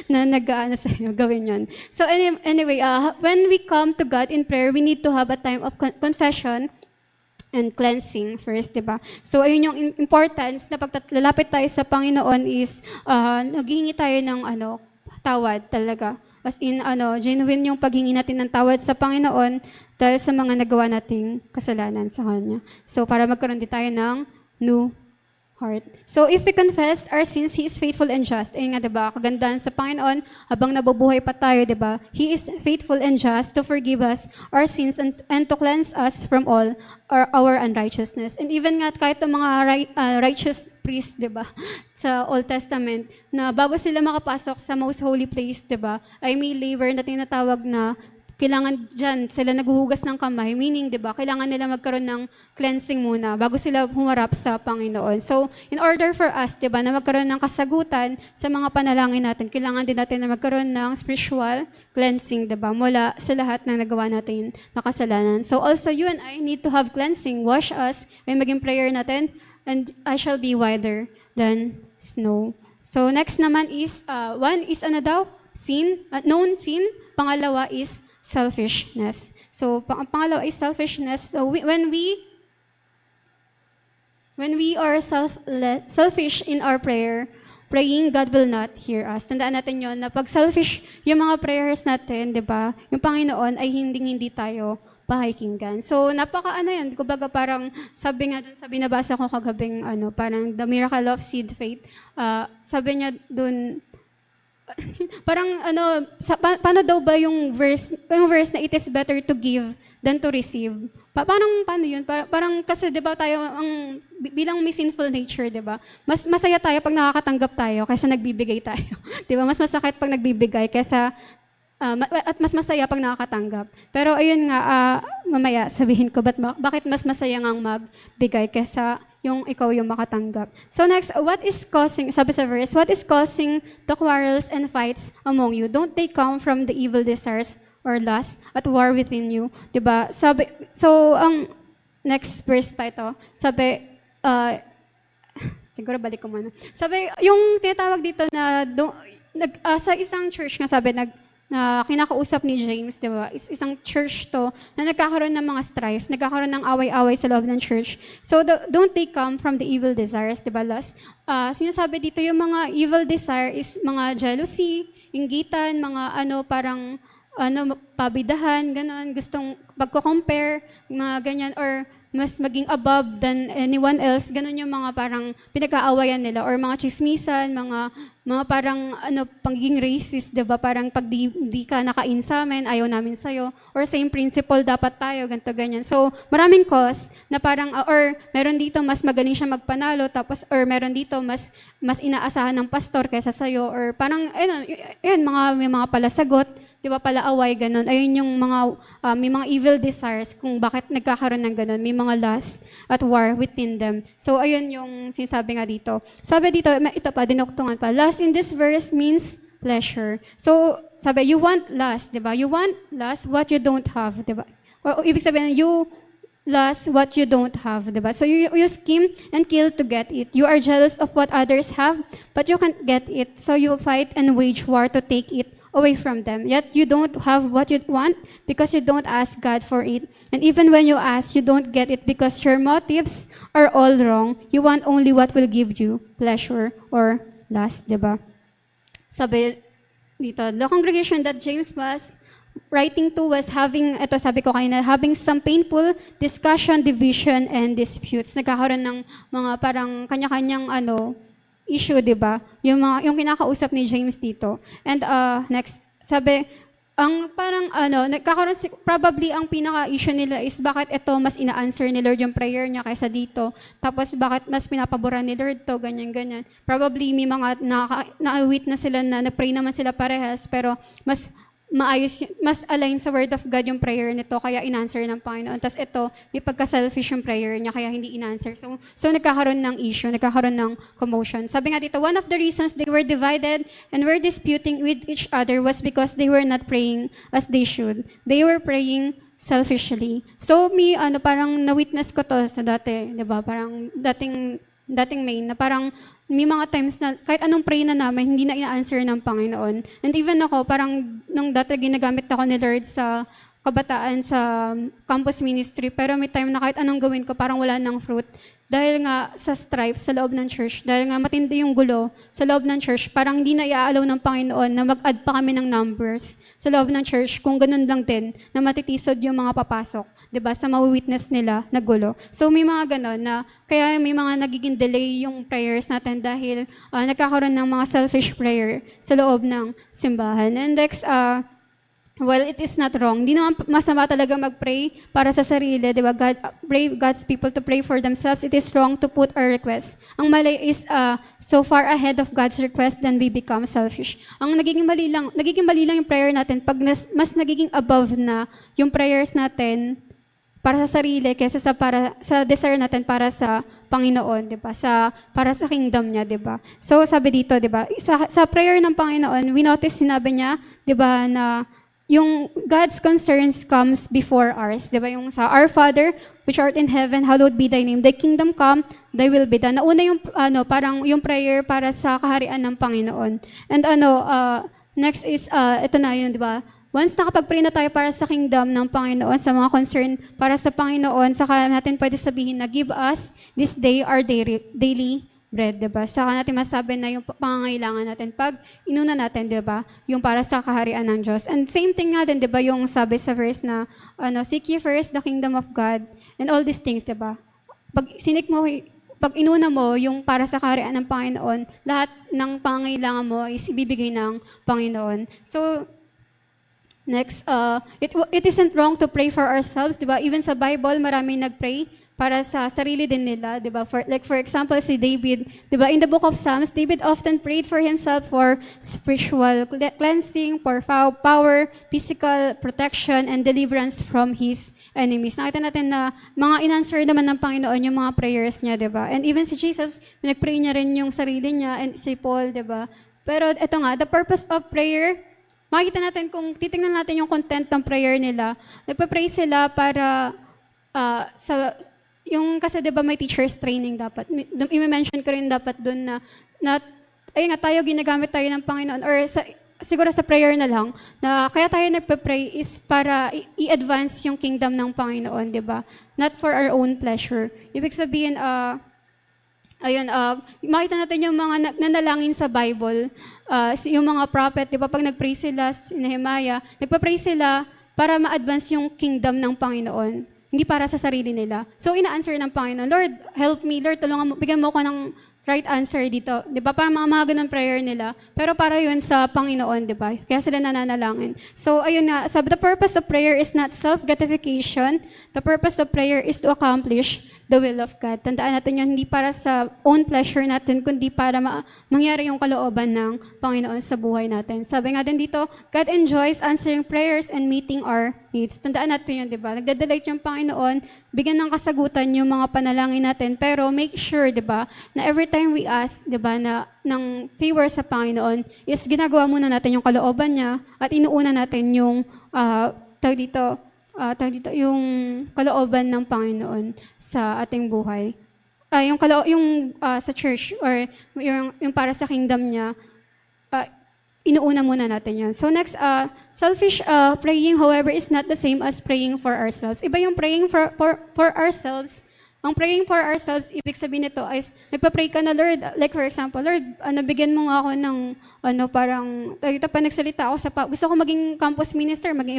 na nag-aano sa'yo, gawin yun. So anyway, when we come to God in prayer, we need to have a time of confession and cleansing first, di ba? So, ayun yung importance na paglalapit tayo sa Panginoon is naghingi tayo ng tawad talaga. As in, genuine yung paghingi natin ng tawad sa Panginoon dahil sa mga nagawa nating kasalanan sa Kanya. So, para magkaroon din tayo ng new heart. So, if we confess our sins, He is faithful and just. Ayun nga, diba? Kagandahan sa Panginoon, habang nabubuhay pa tayo, diba? He is faithful and just to forgive us our sins and to cleanse us from all our unrighteousness. And even nga, kahit ang mga righteous priest, diba? Sa Old Testament, na bago sila makapasok sa most holy place, diba? Ay may laver na tinatawag na kailangan dyan sila naghuhugas ng kamay, meaning, di ba, kailangan nila magkaroon ng cleansing muna bago sila humarap sa Panginoon. So, in order for us, di ba, na magkaroon ng kasagutan sa mga panalangin natin, kailangan din natin na magkaroon ng spiritual cleansing, di ba, mula sa lahat ng nagawa natin na kasalanan. So, also, you and I need to have cleansing. Wash us, may maging prayer natin, and I shall be whiter than snow. So, next naman is, one is sin, known sin. Pangalawa is selfishness. So, ang pangalawa is selfishness. So, when we are selfish in our praying, God will not hear us. Tandaan natin yon na pag selfish yung mga prayers natin, di ba, yung Panginoon ay hindi tayo pakikinggan. So, yan. Kumbaga parang sabi nga dun sa binabasa ko kagabing, parang the miracle of seed faith. Sabi niya dun, parang paano daw ba yung verse na it is better to give than to receive? Paano yun? Parang kasi 'di ba tayo bilang may sinful nature, 'di ba? Mas masaya tayo pag nakakatanggap tayo kaysa nagbibigay tayo. 'Di ba? Mas masakit pag nagbibigay kaysa at mas masaya pag nakakatanggap. Pero ayun nga, mamaya sabihin ko bakit mas masaya ngang magbigay kaysa yung ikaw yung makatanggap. So next, sabi sa verse, what is causing the quarrels and fights among you? Don't they come from the evil desires or lust at war within you? Diba? Ang next verse pa ito, sabi, siguro balik ko muna. Sabi, yung tinatawag dito na, sa isang church nga sabi, na kinakausap ni James, di ba? Isang church to na nagkakaroon ng mga strife, nagkakaroon ng away-away sa loob ng church. So, don't they come from the evil desires, di ba? Lust. Sinasabi dito yung mga evil desire is mga jealousy, inggitan, mga pabidahan, gano'n, gustong pagko-compare, mga ganyan, or mas maging above than anyone else. Ganun yung mga parang pinag-aawayan nila or mga chismisan, mga parang pagiging racist, 'di ba? Parang pag di ka nakain sa amin, ayaw namin sa'yo. Or same principle dapat tayo, ganito ganyan. So, maraming cause na parang or meron dito mas magaling siya magpanalo tapos or meron dito mas inaasahan ng pastor kaysa sa'yo or parang ayun, may mga palasagot, 'di ba, palaaway ganun. Ayun yung mga may mga evil desires kung bakit nagkakaroon ng ganun. May mga lust at war within them. So, ayun yung sinasabi nga dito. Sabi dito, ito pa, dinuktungan pa. Lust in this verse means pleasure. So, sabi, you want lust, di ba? You want lust, what you don't have, di ba? O ibig sabihin, you lust what you don't have, di ba? So, you scheme and kill to get it. You are jealous of what others have, but you can't get it. So, you fight and wage war to take it away from them. Yet you don't have what you want because you don't ask God for it. And even when you ask, you don't get it because your motives are all wrong. You want only what will give you pleasure or lust, diba? Sabi dito, the congregation that James was writing to was having, ito sabi ko kanina, having some painful discussion, division, and disputes. Nagkakaroon ng mga parang kanya-kanyang issue, 'di ba? Yung kinakausap ni James dito. And next, sabi ang parang nagkakaroon probably ang pinaka-issue nila is bakit ito mas ina-answer ni Lord yung prayer niya kaysa dito. Tapos bakit mas pinapaboran ni Lord to, ganyan. Probably may mga na-witness sila na nag-pray naman sila parehas pero mas maayos, mas align sa word of God yung prayer nito, kaya in-answer ng Panginoon. Tapos ito, may pagka-selfish yung prayer niya, kaya hindi in-answer. So nagkakaroon ng issue, nagkakaroon ng commotion. Sabi nga dito, one of the reasons they were divided and were disputing with each other was because they were not praying as they should. They were praying selfishly. So parang na-witness ko to sa dati, 'di ba? Parang dating main na parang may mga times na kahit anong pray na namin, hindi na ina-answer ng Panginoon. And even ako, parang nung dati ginagamit ako ni Lord sa kabataan sa campus ministry, pero may time na kahit anong gawin ko, parang wala ng fruit. Dahil nga sa strife sa loob ng church, dahil nga matindi yung gulo sa loob ng church, parang hindi na iaalaw ng Panginoon na mag-add pa kami ng numbers sa loob ng church, kung ganun lang din, na matitisod yung mga papasok, 'di ba, sa ma-witness nila na gulo. So may mga ganun na, kaya may mga nagiging delay yung prayers natin dahil nagkakaroon ng mga selfish prayer sa loob ng simbahan. And next, well, it is not wrong. Hindi naman masama talaga mag-pray para sa sarili, di ba? Pray God's people to pray for themselves. It is wrong to put our request. Ang mali is so far ahead of God's request, then we become selfish. Ang nagiging mali lang yung prayer natin pag mas nagiging above na yung prayers natin para sa sarili kaysa sa desire natin para sa Panginoon, 'di ba? Para sa kingdom niya, 'di ba? So sabi dito, 'di ba? Sa prayer ng Panginoon, we notice sinabi niya, 'di ba, na yung God's concerns comes before ours. Di ba? Yung sa Our Father, which art in heaven, hallowed be thy name. Thy kingdom come, thy will be done. Nauna yung, parang yung prayer para sa kaharian ng Panginoon. And next is, ito na yun, di ba? Once nakapag-pray na tayo para sa kingdom ng Panginoon, sa mga concern para sa Panginoon, saka natin pwede sabihin na give us this day our daily bread, diba? Saka natin masabi na yung pangangailangan natin pag inuna natin, diba? Yung para sa kaharian ng Diyos. And same thing nga din, diba? Yung sabi sa verse na, seek ye first the kingdom of God and all these things, diba? Pag inuna mo yung para sa kaharian ng Panginoon, lahat ng pangangailangan mo is ibibigay ng Panginoon. So, next, it isn't wrong to pray for ourselves, diba? Even sa Bible, maraming nag-pray para sa sarili din nila, 'di ba? For example, si David, 'di ba? In the book of Psalms, David often prayed for himself for spiritual cleansing, for power, physical protection, and deliverance from his enemies. Nakita natin na mga in-answer naman ng Panginoon yung mga prayers niya, 'di ba? And even si Jesus, nag-pray niya rin yung sarili niya, and si Paul, 'di ba? Pero ito nga, the purpose of prayer, makikita natin kung titingnan natin yung content ng prayer nila. Nagpa-pray sila para kasi 'di ba may teachers training dapat. I-mention ko rin dapat doon na ayun nga, ginagamit tayo ng Panginoon or siguro sa prayer na lang na kaya tayo nagpe-pray is para i-advance yung kingdom ng Panginoon, 'di ba? Not for our own pleasure. Ibig sabihin makita natin yung mga nanalangin sa Bible, yung mga prophet, 'di ba, pag nagpray sila si Nehemiah, nagpa-pray sila para ma-advance yung kingdom ng Panginoon. hindi para sa sarili nila. So, ina-answer ng Panginoon, Lord, help me. Lord, tulungan mo, bigyan mo ko ng right answer dito. Di ba? Parang mga ganun prayer nila. Pero para yun sa Panginoon, di ba? Kaya sila nananalangin. So, ayun na. Sabi, the purpose of prayer is not self-gratification. The purpose of prayer is to accomplish the will of God. Tandaan natin yun, hindi para sa own pleasure natin, kundi para mangyari yung kalooban ng Panginoon sa buhay natin. Sabi nga din dito, God enjoys answering prayers and meeting our needs. Tandaan natin yun, di ba? Nagdadelight yung Panginoon, bigyan ng kasagutan yung mga panalangin natin, pero make sure, di ba, na every time we ask, di ba, na ng favor sa Panginoon, is ginagawa muna natin yung kalooban niya at inuuna natin yung, tawag dito, yung kalooban ng Panginoon sa ating buhay. Sa church or yung para sa kingdom niya, inuuna muna natin yun. So next, selfish praying, however, is not the same as praying for ourselves. Iba yung praying for ourselves. Ang praying for ourselves, ibig sabihin nito is, nagpa-pray ka na, Lord, like for example, Lord, bigyan mo nga ako ng, parang, pa nagsalita ako gusto ko maging campus minister, maging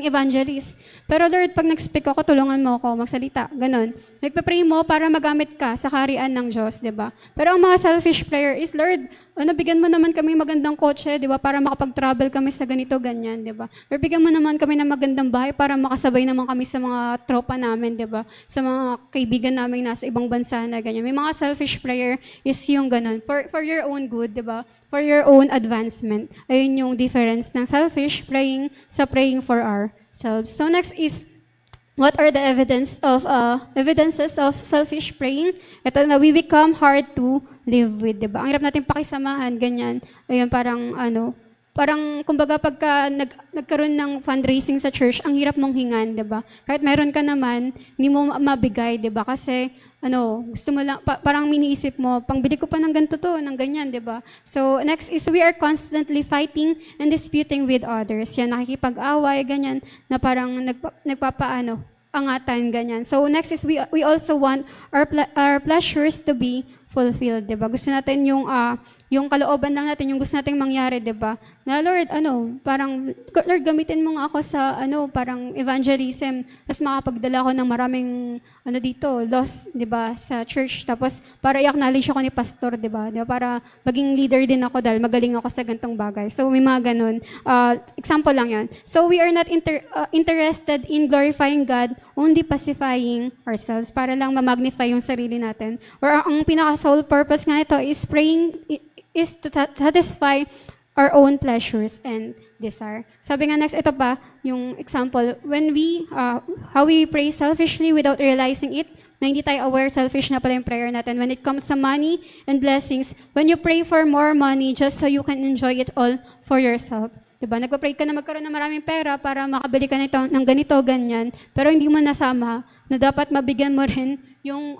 evangelist. Pero Lord, pag nag-speak ako, tulungan mo ako magsalita, ganun. Nagpa-pray mo para magamit ka sa kaharian ng Diyos, di ba? Pero ang mga selfish prayer is, Lord, bigyan mo naman kami magandang kotse, di ba, para makapag-travel kami sa ganito, ganyan, di ba? Or bigyan mo naman kami ng magandang bahay para makasabay naman kami sa mga tropa namin, di ba? Sa mga kaibigan namin nasa ibang bansa na ganyan. May mga selfish prayer is yung ganun. For your own good, di ba? For your own advancement. Ayun yung difference ng selfish praying sa praying for ourselves. So next is, what are the evidences of selfish praying? Ito na, we become hard to live with, di ba? Ang hirap natin pakisamahan, ganyan. Ayun, parang kumbaga pagka nagkaroon ng fundraising sa church, ang hirap mong hingan, 'di ba? Kahit meron ka naman, hindi mo mabigay, 'di ba? Kasi gusto mo lang parang miniisip mo, pangbili ko pa ng ganito to, ng ganyan, 'di ba? So next is, we are constantly fighting and disputing with others. Yan, nakikipag-away, ganyan, na parang angatan, ganyan. So next is, we also want our pleasures to be fulfilled, 'di ba? Gusto natin yung kalooban lang natin, yung gusto nating mangyari, 'di ba? Na Lord, parang Lord, gamitin mo nga ako sa parang evangelism, tapos makapagdala ako ng maraming dito, lost, 'di ba, sa church. Tapos para i-acknowledge ako ni pastor, 'di ba? Para maging leader din ako dahil magaling ako sa gantong bagay. So may mga ganun. Example lang 'yan. So we are not interested in glorifying God, only pacifying ourselves para lang ma-magnify yung sarili natin. Or ang pinaka-sole purpose nga nito is praying is to satisfy our own pleasures and desire. Sabi nga next, ito pa, yung example, when how we pray selfishly without realizing it, na hindi tayo aware, selfish na pala yung prayer natin. When it comes sa money and blessings, when you pray for more money just so you can enjoy it all for yourself. Diba? Nagpa-pray ka na magkaroon ng maraming pera para makabili ka ng ganito, ganyan. Pero hindi mo nasama na dapat mabigyan mo rin yung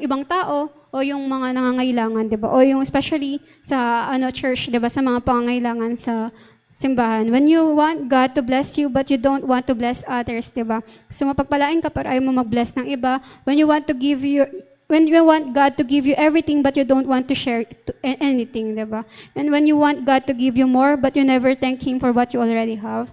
ibang tao o yung mga nangangailangan, diba? O yung especially sa church, diba? Sa mga pangangailangan sa simbahan. When you want God to bless you but you don't want to bless others, diba? So mapagpalain ka pero ayaw mo mag-bless ng iba. When you want God to give you everything but you don't want to share anything, diba? And when you want God to give you more but you never thank Him for what you already have.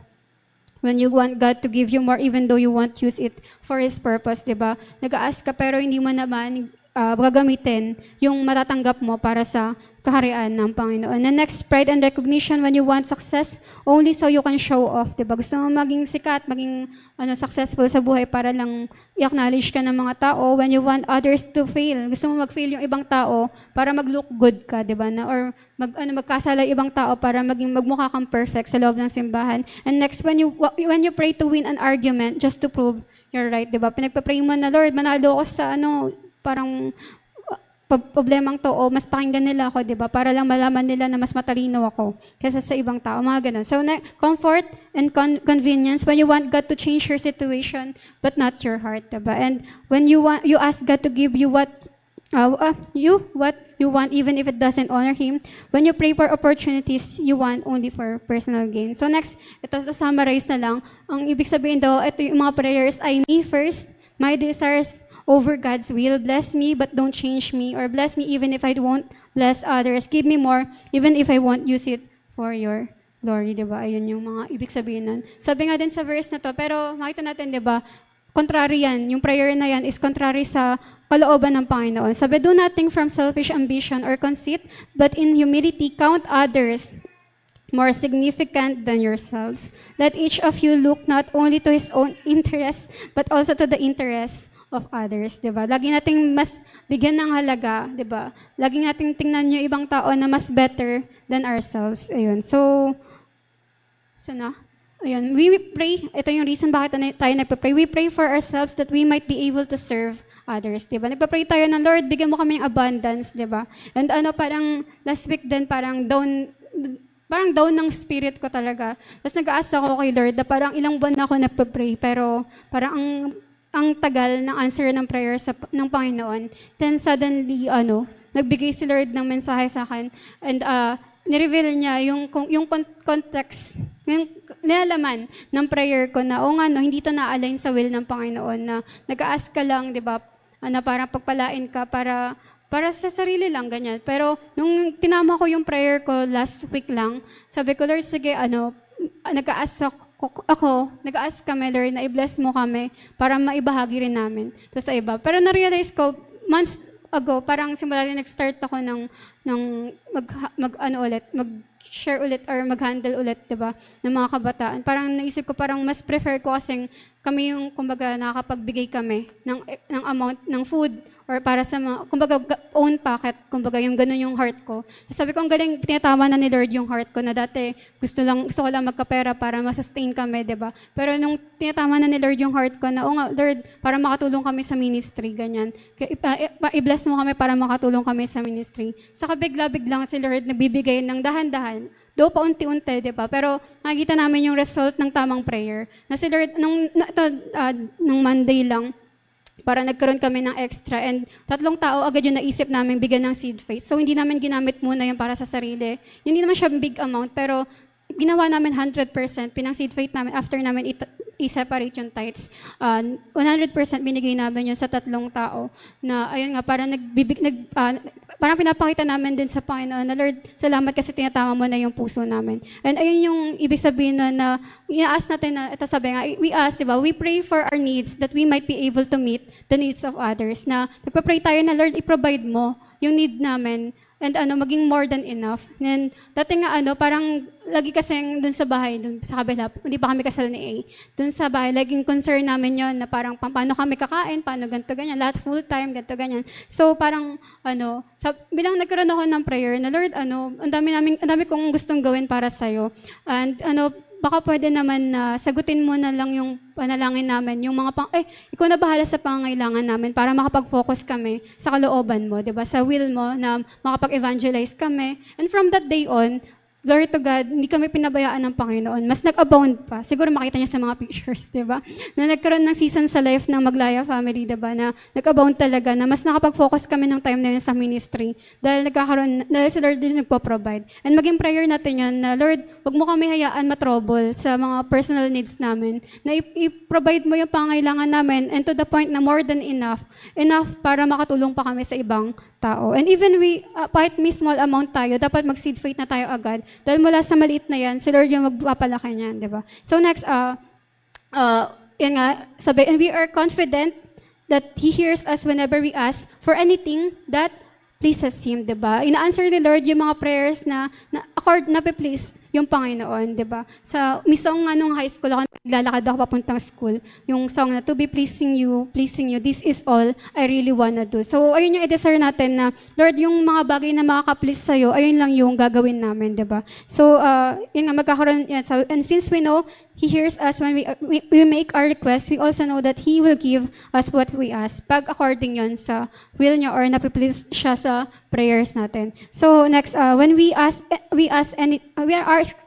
When you want God to give you more even though you won't use it for His purpose, diba? Nag-ask ka pero hindi mo naman gagamitin yung matatanggap mo para sa kaharian ng Panginoon. And next, pride and recognition when you want success only so you can show off, diba? Gusto mo maging sikat, maging successful sa buhay para lang i-acknowledge ka ng mga tao. When you want others to fail, gusto mo mag-fail yung ibang tao para mag-look good ka, diba? Or magkasala yung ibang tao para magmukha kang perfect sa loob ng simbahan. And next, when you pray to win an argument just to prove you're right, diba? Pinagpa-pray mo na, Lord, manalo ako sa parang problemang to o mas pakinggan nila ako, di ba? Para lang malaman nila na mas matalino ako kaysa sa ibang tao, mga ganun. So, comfort and convenience when you want God to change your situation but not your heart, di ba? And when you ask God to give you what you want even if it doesn't honor Him. When you pray for opportunities you want only for personal gain. So next, ito sa summarize na lang. Ang ibig sabihin daw, ito yung mga prayers ay me first, my desires over God's will. Bless me, but don't change me. Or bless me even if I won't bless others. Give me more, even if I won't use it for your glory. Diba? Ayun yung mga ibig sabihin nun. Sabi nga din sa verse na to, pero makita natin, diba, contrary yan. Yung prayer na yan is contrary sa kalooban ng Panginoon. Sabi, do nothing from selfish ambition or conceit, but in humility count others more significant than yourselves. Let each of you look not only to his own interests, but also to the interests of others, di ba? Lagi nating mas bigyan ng halaga, di ba? Lagi nating tingnan yung ibang tao na mas better than ourselves. Ayun. So, sana? Ayun. We pray, ito yung reason bakit tayo nagpa-pray. We pray for ourselves that we might be able to serve others, di ba? Nagpa-pray tayo ng Lord, bigyan mo kaming abundance, di ba? And parang last week din, parang down ng spirit ko talaga. Tapos nag-ask ako kay Lord na parang ilang buwan na ako nagpa-pray, pero parang ang tagal ng answer ng prayer ng Panginoon. Then suddenly, nagbigay si Lord ng mensahe sa akin and nireveal niya yung context, yung nilalaman ng prayer ko na, hindi to na-align sa will ng Panginoon na nag-ask ka lang, di ba, na parang pagpalain ka para sa sarili lang, ganyan. Pero nung tinama ko yung prayer ko last week lang, sabi ko, Lord, sige, nag-ask kami, Lord, na i-bless mo kami para maibahagi rin namin to sa iba. Pero na-realize ko, months ago, parang simula rin nag-start ako ng mag-share ulit or mag-handle ulit, diba, ng mga kabataan. Parang naisip ko, parang mas prefer ko kasing kami yung, kumbaga, nakakapagbigay kami ng amount ng food or para sa mga, kumbaga, own pocket, kumbaga, yung ganun yung heart ko. Sabi ko, ang galing, tinatama na ni Lord yung heart ko na dati, gusto ko lang magkapera para masustain kami, diba? Pero nung tinatama na ni Lord yung heart ko na, Lord, para makatulong kami sa ministry, ganyan. I-bless mo kami para makatulong kami sa ministry. Saka bigla-biglang si Lord nagbibigay ng dahan-dahan. Though paunti-unti, di ba? Pero nakikita namin yung result ng tamang prayer. Na si Lord, nung Monday lang, para nagkaroon kami ng extra and 3 tao agad yung naisip namin bigyan ng seed faith. So hindi namin ginamit muna yung para sa sarili. Hindi naman siya big amount, pero ginawa namin 100%, pinang seed faith namin after namin i-separate yung tithes. 100% binigay namin yun sa 3 tao na ayun nga, parang pinapakita namin din sa Panginoon na, Lord, salamat kasi tinatama mo na yung puso namin. And ayun yung ibig sabihin na ina-ask natin na, ito sabi nga, we ask, diba, we pray for our needs that we might be able to meet the needs of others. Na nagpa-pray tayo na, Lord, i-provide mo yung need namin and maging more than enough. And dati nga parang lagi kasing dun sa bahay, dun sa kabila, hindi pa kami kasal ni A. Dun sa bahay, laging concern namin yon na parang paano kami kakain, paano ganito, ganyan, lahat full time, ganito, ganyan. So parang bilang nagkaroon ako ng prayer na, Lord, ang dami kong gustong gawin para sa'yo. And baka pwede naman na sagutin mo na lang yung panalangin namin, yung mga ikaw na bahala sa pangangailangan namin para makapag-focus kami sa kalooban mo, 'di ba? Sa will mo na makapag-evangelize kami. And from that day on, glory to God, hindi kami pinabayaan ng Panginoon. Mas nag-abound pa. Siguro makita niya sa mga pictures, di ba? Na nagkaroon ng season sa life ng Maglaya family, di ba? Na nag-abound talaga, na mas nakapag-focus kami ng time na yun sa ministry. Dahil si Lord din nagpo-provide. And maging prayer natin yun na, Lord, wag mo kami hayaan matrouble sa mga personal needs namin. Na i-provide mo yung pangailangan namin and to the point na more than enough para makatulong pa kami sa ibang tao. And even kahit may small amount tayo, dapat mag-seed faith na tayo agad. Dahil mula sa maliit na yan, si Lord yung magpapalaki niyan, di ba? So next, yun nga, sabi, and we are confident that He hears us whenever we ask for anything that pleases Him, di ba? Ina-answer ni Lord yung mga prayers na please yung Panginoon, di ba? May song nga nung high school ako, naglalakad ako papuntang school, yung song na, to be pleasing you, this is all I really wanna do. So, ayun yung i-desire natin na, Lord, yung mga bagay na makaka-please sa'yo, ayun lang yung gagawin namin, di ba? So, yun nga, magkakaroon yan. So, and since we know He hears us when we make our request, we also know that He will give us what we ask. Pag according yon sa will niya or napiplease siya sa prayers natin. So next, when we are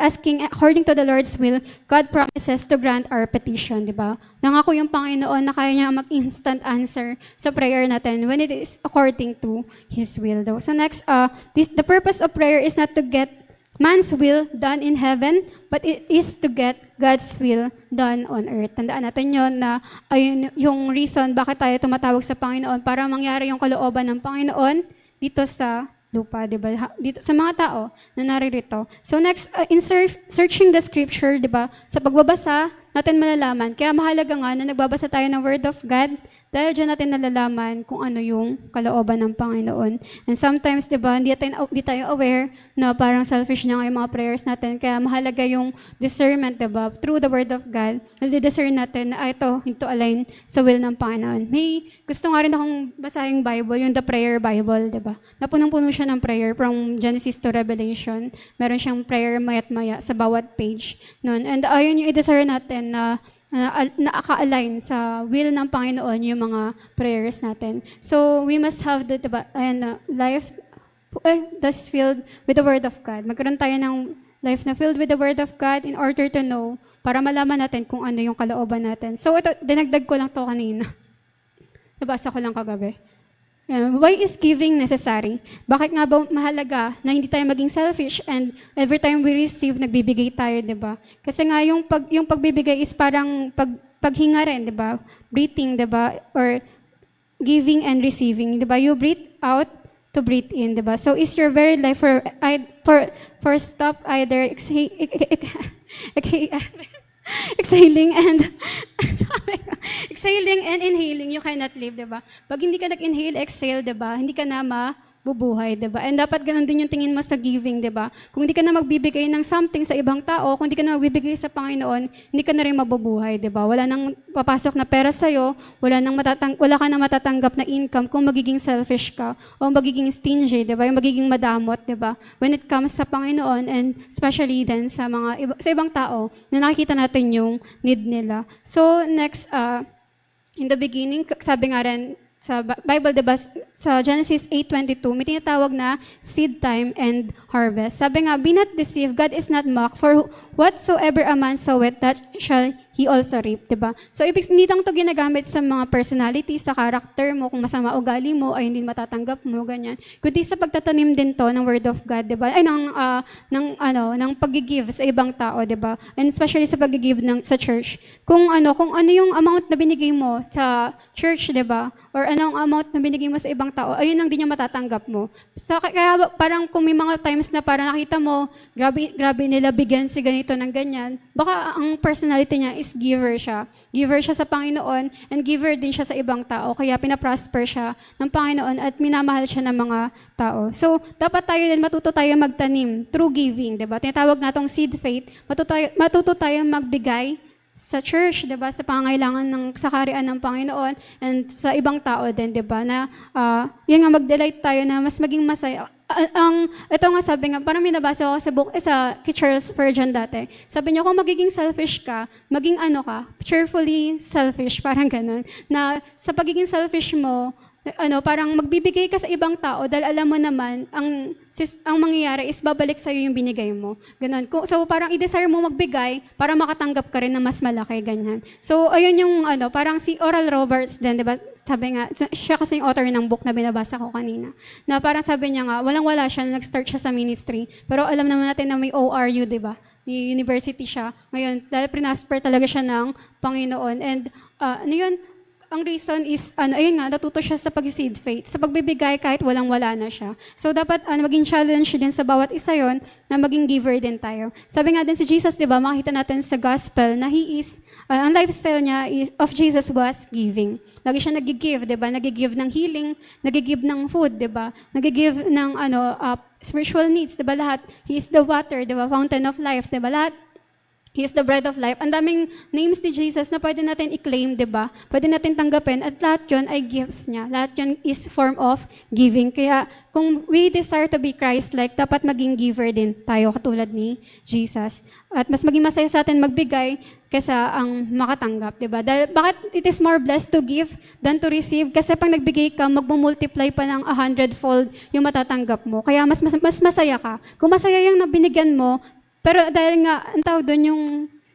asking according to the Lord's will, God promises to grant our petition, di ba? Nangako yung Panginoon na kaya niya mag-instant answer sa prayer natin when it is according to His will. Though. So next, the purpose of prayer is not to get man's will done in heaven, but it is to get God's will done on earth. Tandaan natin yun na ayun yung reason bakit tayo tumatawag sa Panginoon para mangyari yung kalooban ng Panginoon dito sa lupa, di ba? Dito sa mga tao na naririto. So next, in searching the scripture, di ba? Sa pagbabasa natin malalaman. Kaya mahalaga nga na nagbabasa tayo ng Word of God dahil dyan natin nalalaman kung ano yung kalooban ng Panginoon. And sometimes, di ba, hindi tayo aware na parang selfish na nga yung mga prayers natin. Kaya mahalaga yung discernment, di ba? Through the Word of God, nadi-discern natin na ito align sa will ng Panginoon. May gusto nga rin akong basahin Bible, yung The Prayer Bible, di ba? Napunong-puno siya ng prayer from Genesis to Revelation. Meron siyang prayer mayat maya sa bawat page nun. And ayun yung i-discern natin na aka-align sa will ng Panginoon yung mga prayers natin. So, we must have the life that's filled with the Word of God. Magkaroon tayo ng life na filled with the Word of God in order to know, para malaman natin kung ano yung kalooban natin. So, ito, dinagdag ko lang to kanina. Nabasa ko lang kagabi. Why is giving necessary? Bakit nga ba mahalaga na hindi tayo maging selfish and every time we receive, nagbibigay tayo, di ba? Kasi nga yung pagbibigay is parang paghinga rin, di ba? Breathing, di ba? Or giving and receiving, di ba? You breathe out to breathe in, di ba? So is your very life for stop either exhaling and exhaling and inhaling, you cannot live, diba? Pag hindi ka nag-inhale, exhale, diba? Hindi ka na mabubuhay, diba? And dapat ganun din yung tingin mo sa giving, diba? Kung hindi ka na magbibigay ng something sa ibang tao, kung hindi ka na magbibigay sa Panginoon, hindi ka na rin mabubuhay, diba? Wala nang papasok na pera sa'yo, wala ka na matatanggap na income kung magiging selfish ka o magiging stingy, diba? Yung magiging madamot, diba? When it comes sa Panginoon and especially then sa ibang tao na nakikita natin yung need nila. So next, in the beginning, sabi nga rin sa Bible, diba, sa Genesis 8:22, may tinatawag na seed time and harvest. Sabi nga, be not deceived, God is not mocked, for whatsoever a man soweth, that shall he also reap, diba? So, hindi lang ito ginagamit sa mga personality, sa character mo, kung masama ugali mo, ay hindi matatanggap mo, ganyan. Kundi sa pagtatanim din to ng Word of God, diba? Ay, ng pag-give sa ibang tao, diba? And especially sa pag-give sa church. Kung ano yung amount na binigay mo sa church, diba? Or anong amount na binigay mo sa ibang tao, ayun ang din yung matatanggap mo. So, kaya parang kung may mga times na parang nakita mo, grabe nila bigyan si ganito ng ganyan, baka ang personality niya is giver siya. Giver siya sa Panginoon and giver din siya sa ibang tao. Kaya pinaprosper siya ng Panginoon at minamahal siya ng mga tao. So, dapat tayo din matuto tayo magtanim through giving, diba? Tinatawag nga tong seed faith. Matuto tayo magbigay sa church, diba? Sa pangangailangan sa kaharian ng Panginoon and sa ibang tao din, diba? Na, yun nga, mag-delight tayo na mas maging masaya. Ito nga sabi nga, parang may nabasa ako sa book, kay Charles Spurgeon dati. Sabi niya, kung magiging selfish ka, maging cheerfully selfish, parang ganun. Na sa pagiging selfish mo, parang magbibigay ka sa ibang tao dahil alam mo naman, ang mangyayari is babalik sa'yo yung binigay mo. Ganun. So parang i-desire mo magbigay para makatanggap ka rin na mas malaki, ganyan. So ayun yung parang si Oral Roberts din, diba? Sabi nga, siya kasi yung author ng book na binabasa ko kanina. Na parang sabi niya nga, walang-wala siya, nag-start siya sa ministry. Pero alam naman natin na may ORU, diba? May university siya. Ngayon, dahil prinasper talaga siya ng Panginoon. And ang reason is, ayun nga, natuto siya sa pag-seed faith, sa pagbibigay kahit walang-wala na siya. So, dapat maging challenge din sa bawat isa yon na maging giver din tayo. Sabi nga din si Jesus, di ba, makita natin sa gospel na ang lifestyle niya of Jesus was giving. Lagi siya nag-give, di ba? Nag-give ng healing, nag-give ng food, di ba? Nag-give ng spiritual needs, di ba? Lahat. He is the water, di ba? Fountain of life, di ba? Lahat. He is the bread of life. Ang daming names ni Jesus na pwede natin i-claim, di ba? Pwede natin tanggapin at lahat yun ay gifts niya. Lahat yun is form of giving. Kaya kung we desire to be Christ-like, dapat maging giver din tayo katulad ni Jesus. At mas maging masaya sa atin magbigay kaysa ang makatanggap, di ba? Dahil bakit it is more blessed to give than to receive? Kasi pag nagbigay ka, magmumultiply pa ng 100-fold yung matatanggap mo. Kaya mas masaya ka. Kung masaya yung nabinigyan mo, pero dahil nga, ang tawag doon yung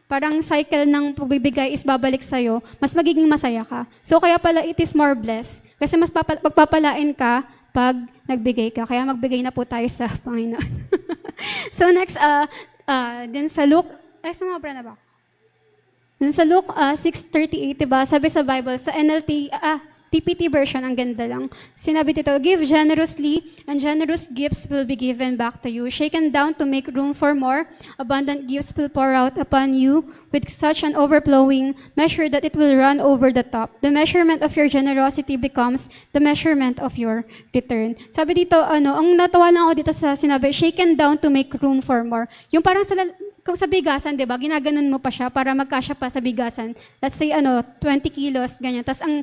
parang cycle ng pagbibigay is babalik sa'yo, mas magiging masaya ka. So kaya pala it is more blessed. Kasi mas magpapalain ka pag nagbigay ka. Kaya magbigay na po tayo sa Panginoon. So next, din sa Luke, sumobra na ba? Din sa Luke 6:38, diba? Sabi sa Bible, sa NLT, TPT version, ang ganda lang. Sinabi dito, give generously, and generous gifts will be given back to you. Shaken down to make room for more, abundant gifts will pour out upon you with such an overflowing measure that it will run over the top. The measurement of your generosity becomes the measurement of your return. Sabi dito, ang natawa lang ako dito sa sinabi, shaken down to make room for more. Yung parang kung sa bigasan, di ba, ginaganon mo pa siya para magkasya pa sa bigasan. Let's say, 20 kilos, ganyan. Tapos ang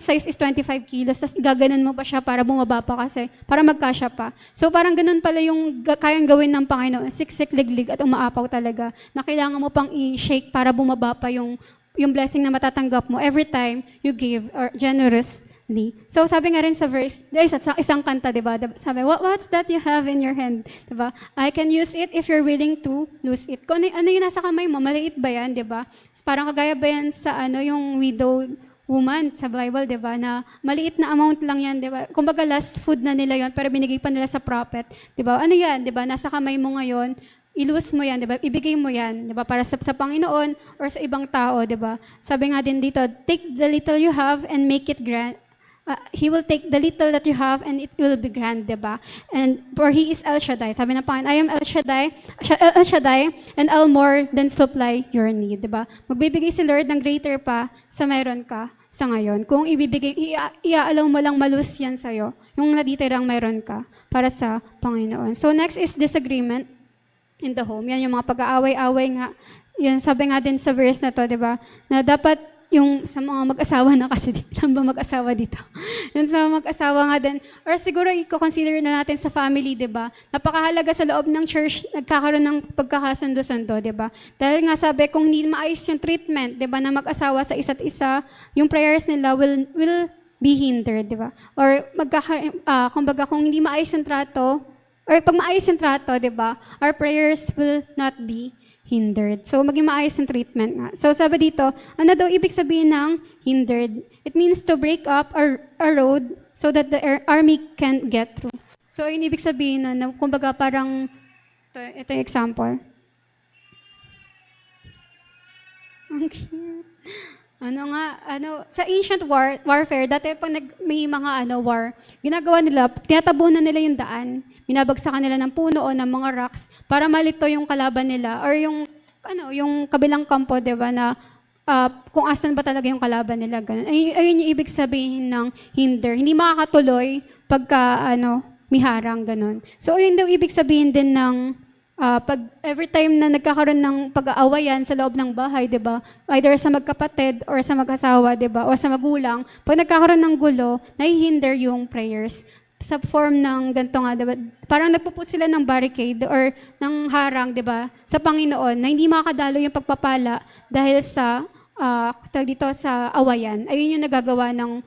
size is 25 kilos, tapos gaganon mo pa siya para bumaba pa kasi, para magkasya pa. So parang ganun pala yung kayang gawin ng Panginoon, siksik, liglig, at umaapaw talaga, na kailangan mo pang i-shake para bumaba pa yung blessing na matatanggap mo every time you give or generously. So sabi nga rin sa verse, sa isang kanta, diba? Sabi, what's that you have in your hand? Diba? I can use it if you're willing to lose it. Kung ano yung nasa kamay mo, maliit ba yan, diba? Parang kagaya ba yan sa yung widow woman sa Bible, diba? Na maliit na amount lang yan, diba? Kumbaga last food na nila yon pero binigay pa nila sa prophet. Diba? Ano yan, diba? Nasa kamay mo ngayon, ilus mo yan, diba? Ibigay mo yan, diba? Para sa Panginoon or sa ibang tao, diba? Sabi nga din dito, take the little you have and make it grand. He will take the little that you have and it will be grand, diba? And for He is El Shaddai. Sabi ng Panginoon, I am El Shaddai, and I'll more than supply your need, diba? Magbibigay si Lord ng greater pa sa meron ka sa ngayon. Kung ibibigay, iaalaw mo lang malus yan sa'yo, yung natitirang meron ka para sa Panginoon. So next is disagreement in the home. Yan yung mga pag-aaway-aaway nga. Yan, sabi nga din sa verse na to, diba? Na dapat yung sa mga mag-asawa na kasi, di lang ba mag-asawa dito? Yung sa mag-asawa nga din, or siguro i-consider na natin sa family, di ba? Napakahalaga sa loob ng church, nagkakaroon ng pagkakasundo-sundo, di ba? Dahil nga sabi, kung hindi maayos yung treatment, di ba, na mag-asawa sa isa't isa, yung prayers nila will be hindered, di ba? Or kumbaga, kung hindi maayos yung trato, or pag maayos yung trato, di ba, our prayers will not be hindered. So, maging maayos yung treatment nga. So, sabi dito, ano daw ibig sabihin ng hindered? It means to break up a road so that the army can't get through. So, yun ibig sabihin na kumbaga parang, ito yung example. Okay. Sa ancient warfare, dati pag may mga war, ginagawa nila, tinatabunan nila yung daan, binabagsakan nila ng puno o ng mga rocks para malito yung kalaban nila or yung kabilang kampo, 'di ba, na kung asan ba talaga yung kalaban nila, ganun. Ayun yung ibig sabihin ng hinder. Hindi makakatuloy pagka may harang, ganun. So ayun daw ibig sabihin din ng pag every time na nagkakaroon ng pag-aawayan sa loob ng bahay, 'di ba? Either sa magkapatid or sa mag-asawa, 'di ba? O sa magulang, pag nagkakaroon ng gulo, nahihinder yung prayers sa form ng ganito nga, 'di ba? Parang nagpuput sila ng barricade or ng harang, 'di ba? Sa Panginoon na hindi makakadalo yung pagpapala dahil sa dito sa awayan. Ayun yung nagagawa ng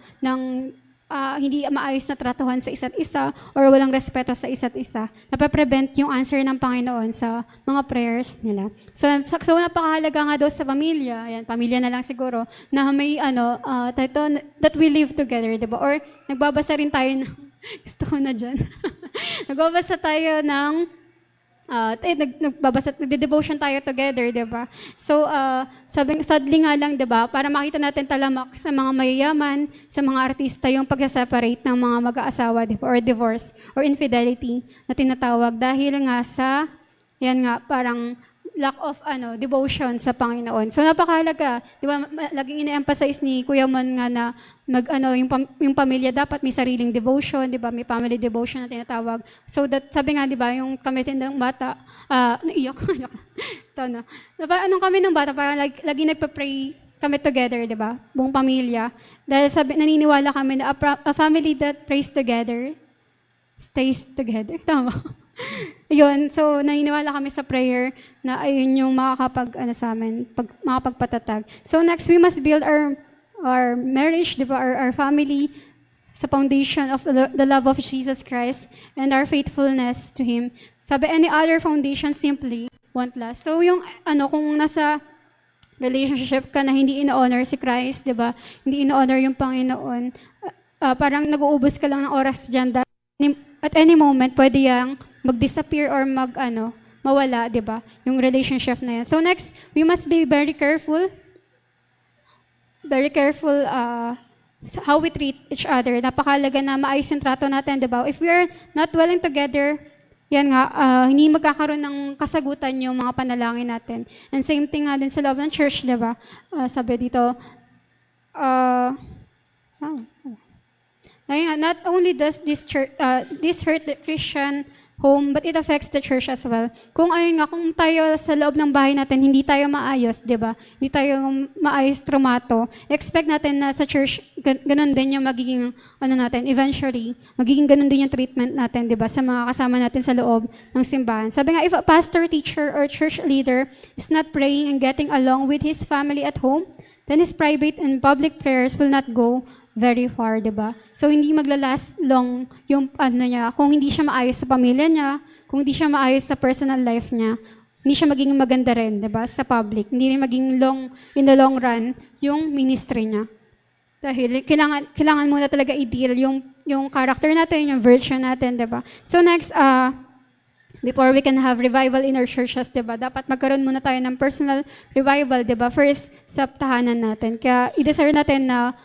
hindi maayos na tratuhan sa isa't isa or walang respeto sa isa't isa. Napaprevent yung answer ng Panginoon sa mga prayers nila. So napakahalaga nga daw sa pamilya, ayan, pamilya na lang siguro, na may that we live together, di ba? Or nagbabasa rin tayo ng, gusto ko na dyan. Nagbabasa tayo ng, nagde-devotion tayo together, di ba? So, sadly nga lang, di ba, para makita natin talamak sa mga mayayaman, sa mga artista, yung pag-separate ng mga mag-aasawa, di ba? Or divorce, or infidelity na tinatawag. Dahil nga sa, yan nga, parang lack of devotion sa Panginoon. So napakahalaga, di ba? Laging ina-emphasize ni Kuya Mon nga na yung pamilya dapat may sariling devotion, di ba? May family devotion na tinatawag. So that sabi nga, di ba, yung kami ng bata, naiyak. Ito na. Anong kami ng bata, parang lagi nagpa-pray kami together, di ba? Buong pamilya. Dahil naniniwala kami na a family that prays together stays together. Tama. Yun, so naniniwala kami sa prayer na ayun yung sa amin, makapagpatatag. So next, we must build our marriage, di ba, our family sa foundation of the love of Jesus Christ and our faithfulness to Him. Sabi, any other foundation simply won't last. So yung kung nasa relationship ka na hindi ino-honor si Christ, di ba, hindi ino-honor yung Panginoon, parang nag-uubos ka lang ng oras dyan. At any moment, pwede yang mag-disappear or mawala, di ba? Yung relationship na yan. So next, we must be very careful how we treat each other. Napakalaga na maayos yung trato natin, di ba? If we are not dwelling together, yan nga, hindi magkakaroon ng kasagutan yung mga panalangin natin. And same thing nga din sa loob ng church, di ba? Sabi dito, not only does this hurt the Christian home, but it affects the church as well. Kung ayun nga, kung tayo sa loob ng bahay natin, hindi tayo maayos, di ba? Hindi tayo maayos trumato, expect natin na sa church, ganun din yung magiging, natin, eventually, magiging ganun din yung treatment natin, di ba? Sa mga kasama natin sa loob ng simbahan. Sabi nga, if a pastor, teacher, or church leader is not praying and getting along with his family at home, then his private and public prayers will not go very far, di ba? So, hindi maglalast long yung niya, kung hindi siya maayos sa pamilya niya, kung hindi siya maayos sa personal life niya, hindi siya magiging maganda rin, di ba? Sa public. Hindi rin maging in the long run, yung ministry niya. Dahil kailangan muna talaga i-deal yung character natin, yung virtue natin, di ba? So, next, before we can have revival in our churches, di ba? Dapat magkaroon muna tayo ng personal revival, di ba? First, sa tahanan natin. Kaya, i-desire natin na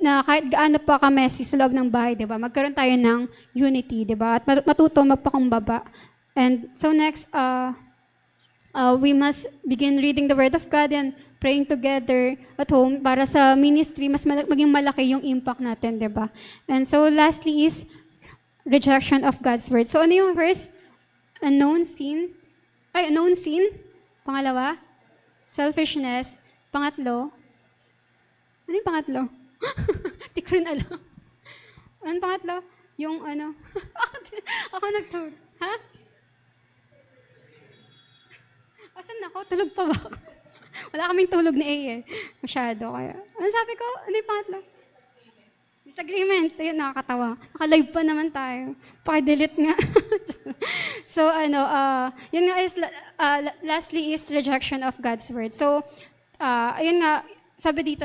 kahit gaano pa ka-messy sa loob ng bahay, di ba? Magkaroon tayo ng unity, di ba? At matuto magpakumbaba. And so next, we must begin reading the Word of God and praying together at home para sa ministry, mas maging malaki yung impact natin, di ba? And so lastly is rejection of God's Word. So ano yung first? Unknown sin. Pangalawa, selfishness. Pangatlo, ano yung pangatlo? Di ko rin alam. Ano pangatlo? Yung ako nagturo. Ha? Asan ako? Tulog pa ba ako? Wala kaming tulog na eh. Masyado kaya. Ano sabi ko? Ano yung pangatlo? Disagreement. Ayun, nakakatawa. Naka-live pa naman tayo. Paki-delete nga. So, yun nga is, lastly is rejection of God's Word. So, ayun nga, sabi dito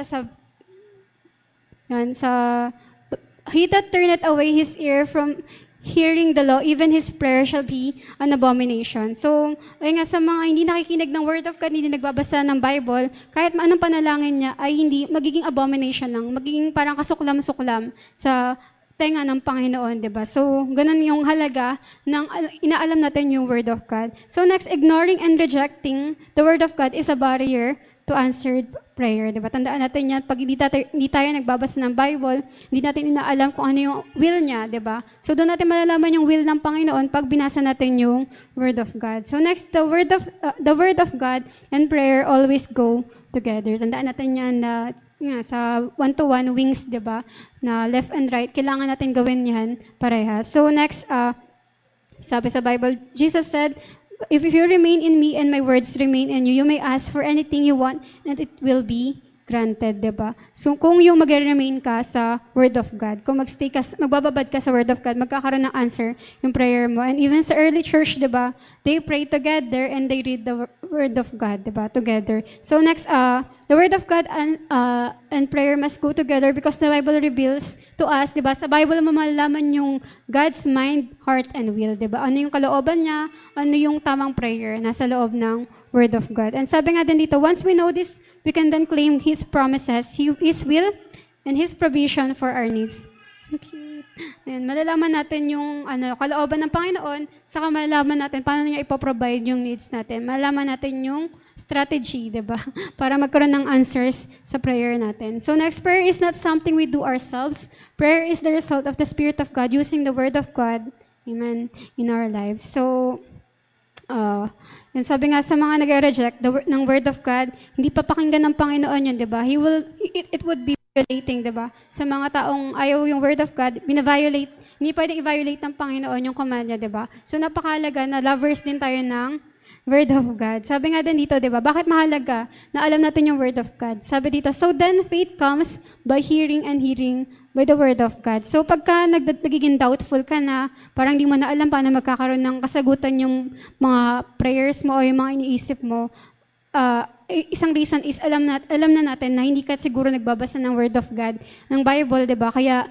he that turneth away his ear from hearing the law, even his prayer shall be an abomination. So, ayun nga, sa mga hindi nakikinig ng Word of God, hindi nagbabasa ng Bible, kahit anong panalangin niya ay hindi, magiging abomination lang, magiging parang kasuklam-suklam sa tenga ng Panginoon, di ba? So, ganun yung halaga ng inaalam natin yung Word of God. So, next, ignoring and rejecting the Word of God is a barrier to answered prayer, di ba? Tandaan natin yan, pag hindi tayo nagbabasa ng Bible, hindi natin inaalam kung ano yung will niya, di ba? So doon natin malalaman yung will ng Panginoon pag binasa natin yung Word of God. So next, the Word of God and prayer always go together. Tandaan natin yan na sa one-to-one wings, di ba? Na left and right, kailangan natin gawin yan parehas. So next, sabi sa Bible, Jesus said, if you remain in me and my words remain in you, you may ask for anything you want and it will be granted, diba? So, kung yung mag-remain ka sa Word of God, kung magbababad ka sa Word of God, magkakaroon ng answer yung prayer mo. And even sa early church, diba, they pray together and they read the Word of God, diba, together. So, next, the Word of God and prayer must go together because the Bible reveals to us, diba, sa Bible mo malalaman yung God's mind, heart, and will, diba? Ano yung kalooban niya, ano yung tamang prayer nasa loob ng Word of God. And sabi nga din dito, once we know this, we can then claim His promises, His will, and His provision for our needs. Okay. Ayan, malalaman natin yung kalooban ng Panginoon, saka malalaman natin paano niya ipoprovide yung needs natin. Malalaman natin yung strategy, diba? Para magkaroon ng answers sa prayer natin. So next, prayer is not something we do ourselves. Prayer is the result of the Spirit of God using the Word of God, amen, in our lives. So, yun, sabi nga sa mga nag-reject ng Word of God, hindi papakinggan ng Panginoon yun, di ba? It would be violating, di ba? Sa mga taong ayaw yung Word of God, bina-violate, hindi pwedeng i-violate ng Panginoon yung command niya, di ba? So napakahalaga na lovers din tayo ng Word of God. Sabi nga din dito, di ba? Bakit mahalaga na alam natin yung Word of God? Sabi dito, so then faith comes by hearing and hearing by the Word of God. So pagka nagiging doubtful ka na, parang di mo na alam paano magkakaroon ng kasagutan yung mga prayers mo o yung mga iniisip mo, isang reason is alam na natin na hindi ka siguro nagbabasa ng Word of God, ng Bible, di ba? Kaya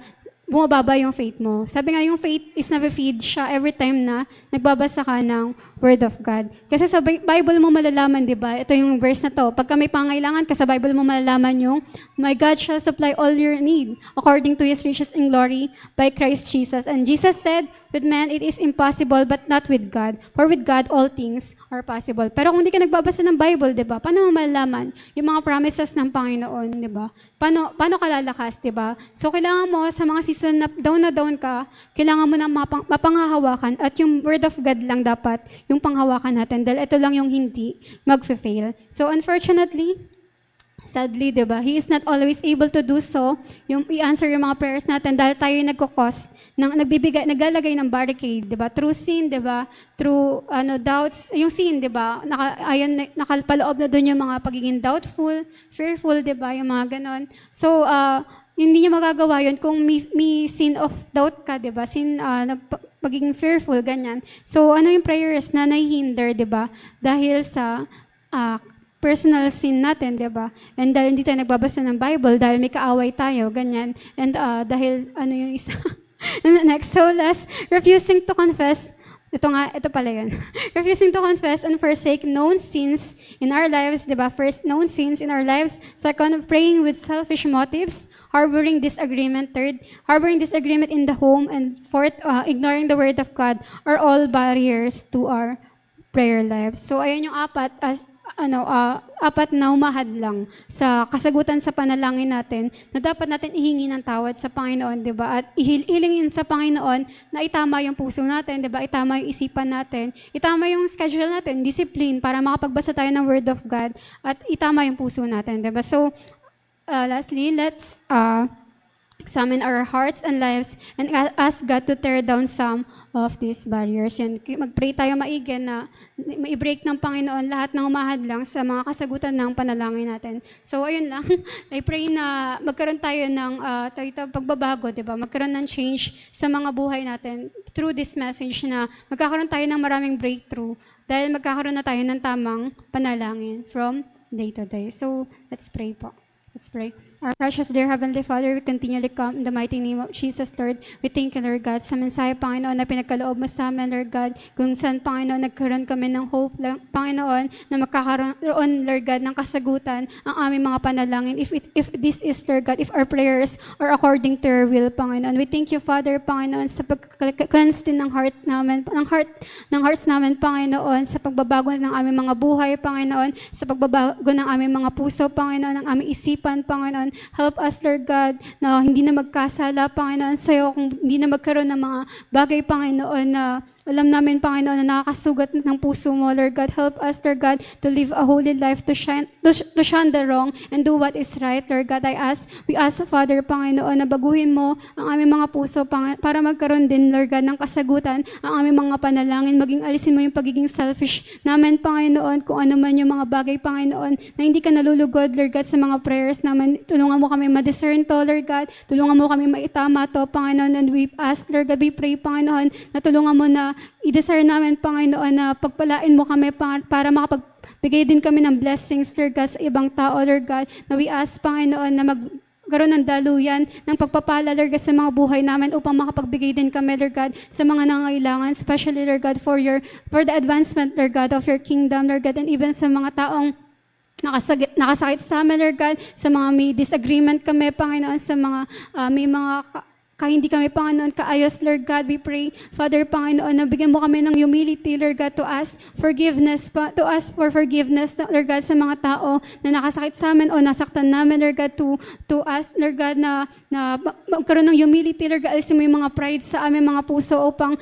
bumababa yung faith mo. Sabi nga, yung faith is na-feed siya every time na nagbabasa ka ng Word of God. Kasi sa Bible mo malalaman, di ba? Ito yung verse na to. Pagka may pangailangan ka sa Bible mo malalaman yung, My God shall supply all your need according to His riches in glory by Christ Jesus. And Jesus said, with man it is impossible, but not with God. For with God all things are possible. Pero kung hindi ka nagbabasa ng Bible, di ba? Paano mo malalaman yung mga promises ng Panginoon, di ba? Paano ka lalakas, di ba? So kailangan mo sa mga season na down ka, kailangan mo na mapanghahawakan at yung Word of God lang dapat yung panghawakan natin dahil ito lang yung hindi mag-fail. So unfortunately, sadly, di ba, He is not always able to do so, yung i-answer yung mga prayers natin dahil tayo yung nagkukos, naglalagay ng barricade, di ba, through sin, di ba, through doubts, yung sin, di ba, nakalpaloob na doon yung mga pagiging doubtful, fearful, di ba, yung mga ganon. So, hindi niya magagawa yun kung may sin of doubt ka, di ba? Sin na pagiging fearful, ganyan. So, ano yung prayers na nahihinder, di ba? Dahil sa personal sin natin, di ba? And dahil hindi tayo nagbabasa ng Bible, dahil may kaaway tayo, ganyan. And dahil, ano yung isa? Next, so last, refusing to confess. Ito pala yun. Refusing to confess and forsake known sins in our lives, di ba? First, known sins in our lives. Second, praying with selfish motives. Harboring disagreement. Third, harboring disagreement in the home. And fourth, ignoring the Word of God are all barriers to our prayer lives. So, ayun yung apat na humahadlang sa kasagutan sa panalangin natin na dapat natin ihingi ng tawad sa Panginoon, di ba? At ihilingin sa Panginoon na itama yung puso natin, di ba? Itama yung isipan natin, itama yung schedule natin, discipline para makapagbasa tayo ng Word of God at itama yung puso natin, di ba? So, lastly, let's examine our hearts and lives and ask God to tear down some of these barriers. Yan, mag-pray tayo maigi na i-break ng Panginoon lahat ng umahadlang sa mga kasagutan ng panalangin natin. So, ayun lang. I pray na magkaroon tayo ng pagbabago, di ba? Magkaroon ng change sa mga buhay natin through this message na magkakaroon tayo ng maraming breakthrough dahil magkakaroon na tayo ng tamang panalangin from day to day. So, let's pray po. Let's pray. Our precious dear Heavenly Father, we continually come in the mighty name of Jesus, Lord. We thank you, Lord God, sa mensahe, Panginoon, na pinagkaloob mo sa amin, Lord God, kung saan, Panginoon, nagkaroon kami ng hope, Panginoon, na magkakaroon, Lord God, ng kasagutan ang aming mga panalangin. If this is, Lord God, if our prayers are according to your will, Panginoon. We thank you, Father, Panginoon, sa pag-cleanse din ng heart namin, ng hearts namin, Panginoon, sa pagbabago ng aming mga buhay, Panginoon, sa pagbabago ng aming mga puso, Panginoon, ng aming isipan, Panginoon. Help us, Lord God, na hindi na magkasala, Panginoon, sa'yo, kung hindi na magkaroon ng mga bagay, Panginoon, na alam namin, Panginoon, na nakakasugat ng puso mo, Lord God. Help us, Lord God, to live a holy life, to shun the wrong, and do what is right, Lord God. We ask, Father, Panginoon, na baguhin mo ang aming mga puso, para magkaroon din, Lord God, ng kasagutan ang aming mga panalangin. Maging alisin mo yung pagiging selfish namin, Panginoon, kung ano man yung mga bagay, Panginoon, na hindi ka nalulugod, Lord God, sa mga prayers namin. Tulungan mo kami ma-discern to, Lord God. Tulungan mo kami maitama to, Panginoon. And we ask, Lord God, we pray, Panginoon, na tulungan mo na i-desire namin, Panginoon, na pagpalain mo kami para makapagbigay din kami ng blessings, Lord God, sa ibang tao, Lord God. Na we ask, Panginoon, na magkaroon ng daluyan ng pagpapala, Lord God, sa mga buhay namin upang makapagbigay din kami, Lord God, sa mga nangangailangan, especially, Lord God, for the advancement, Lord God, of your kingdom, Lord God, and even sa mga taong nakasakit sa amin, Lord God, sa mga may disagreement kami, Panginoon, sa mga may mga hindi kami, Panginoon, kaayos, Lord God. We pray, Father, Panginoon, na bigyan mo kami ng humility, Lord God, to ask for forgiveness, Lord God, sa mga tao na nakasakit sa amin o nasaktan namin, Lord God, to ask, Lord God, na magkaroon ng humility, Lord God, alisin mo yung mga pride sa aming mga puso upang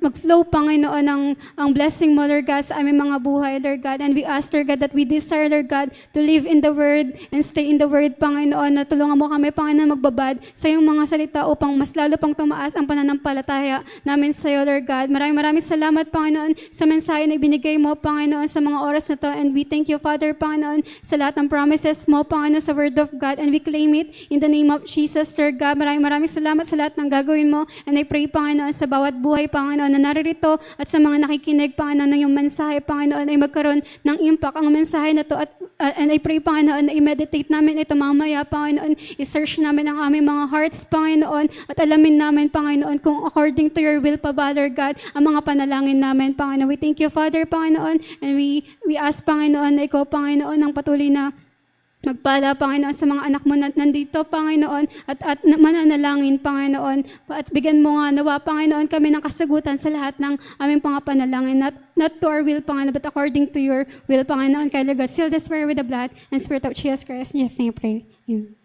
mag-flow, Panginoon, ang blessing mo, Lord God, sa aming mga buhay, Lord God. And we ask, Lord God, that we desire, Lord God, to live in the Word and stay in the Word, Panginoon, na tulungan mo kami, Panginoon, magbabad sa iyong mga salita upang mas lalo pang tumaas ang pananampalataya namin sa iyo, Lord God. Maraming salamat, Panginoon, sa mensahe na ibinigay mo, Panginoon, sa mga oras na to. And we thank you, Father, Panginoon, sa lahat ng promises mo, Panginoon, sa Word of God. And we claim it in the name of Jesus, Lord God. Maraming salamat sa lahat ng gagawin mo. And I pray, Panginoon, sa bawat buhay, Panginoon, na naririto at sa mga nakikinig, Panginoon, na yung mensahe, Panginoon, ay magkaroon ng impact ang mensahe na to. And I pray, Panginoon, na i-meditate namin ito mamaya, Panginoon, i-search namin ang aming mga hearts, Panginoon, Panginoon, at alamin namin, Panginoon, kung according to your will pa ba, Lord God, ang mga panalangin namin, Panginoon. We thank you, Father, Panginoon, and we ask, Panginoon, na ikaw, Panginoon, ang patuloy na magpala, Panginoon, sa mga anak mo na nandito, Panginoon, at mananalangin, Panginoon, at bigyan mo nga nawa, Panginoon, kami ng kasagutan sa lahat ng aming mga panalangin, not to our will, Panginoon, but according to your will, Panginoon, kay Lord God. Seal this prayer with the blood and Spirit of Jesus Christ. In Jesus' name I pray. Amen.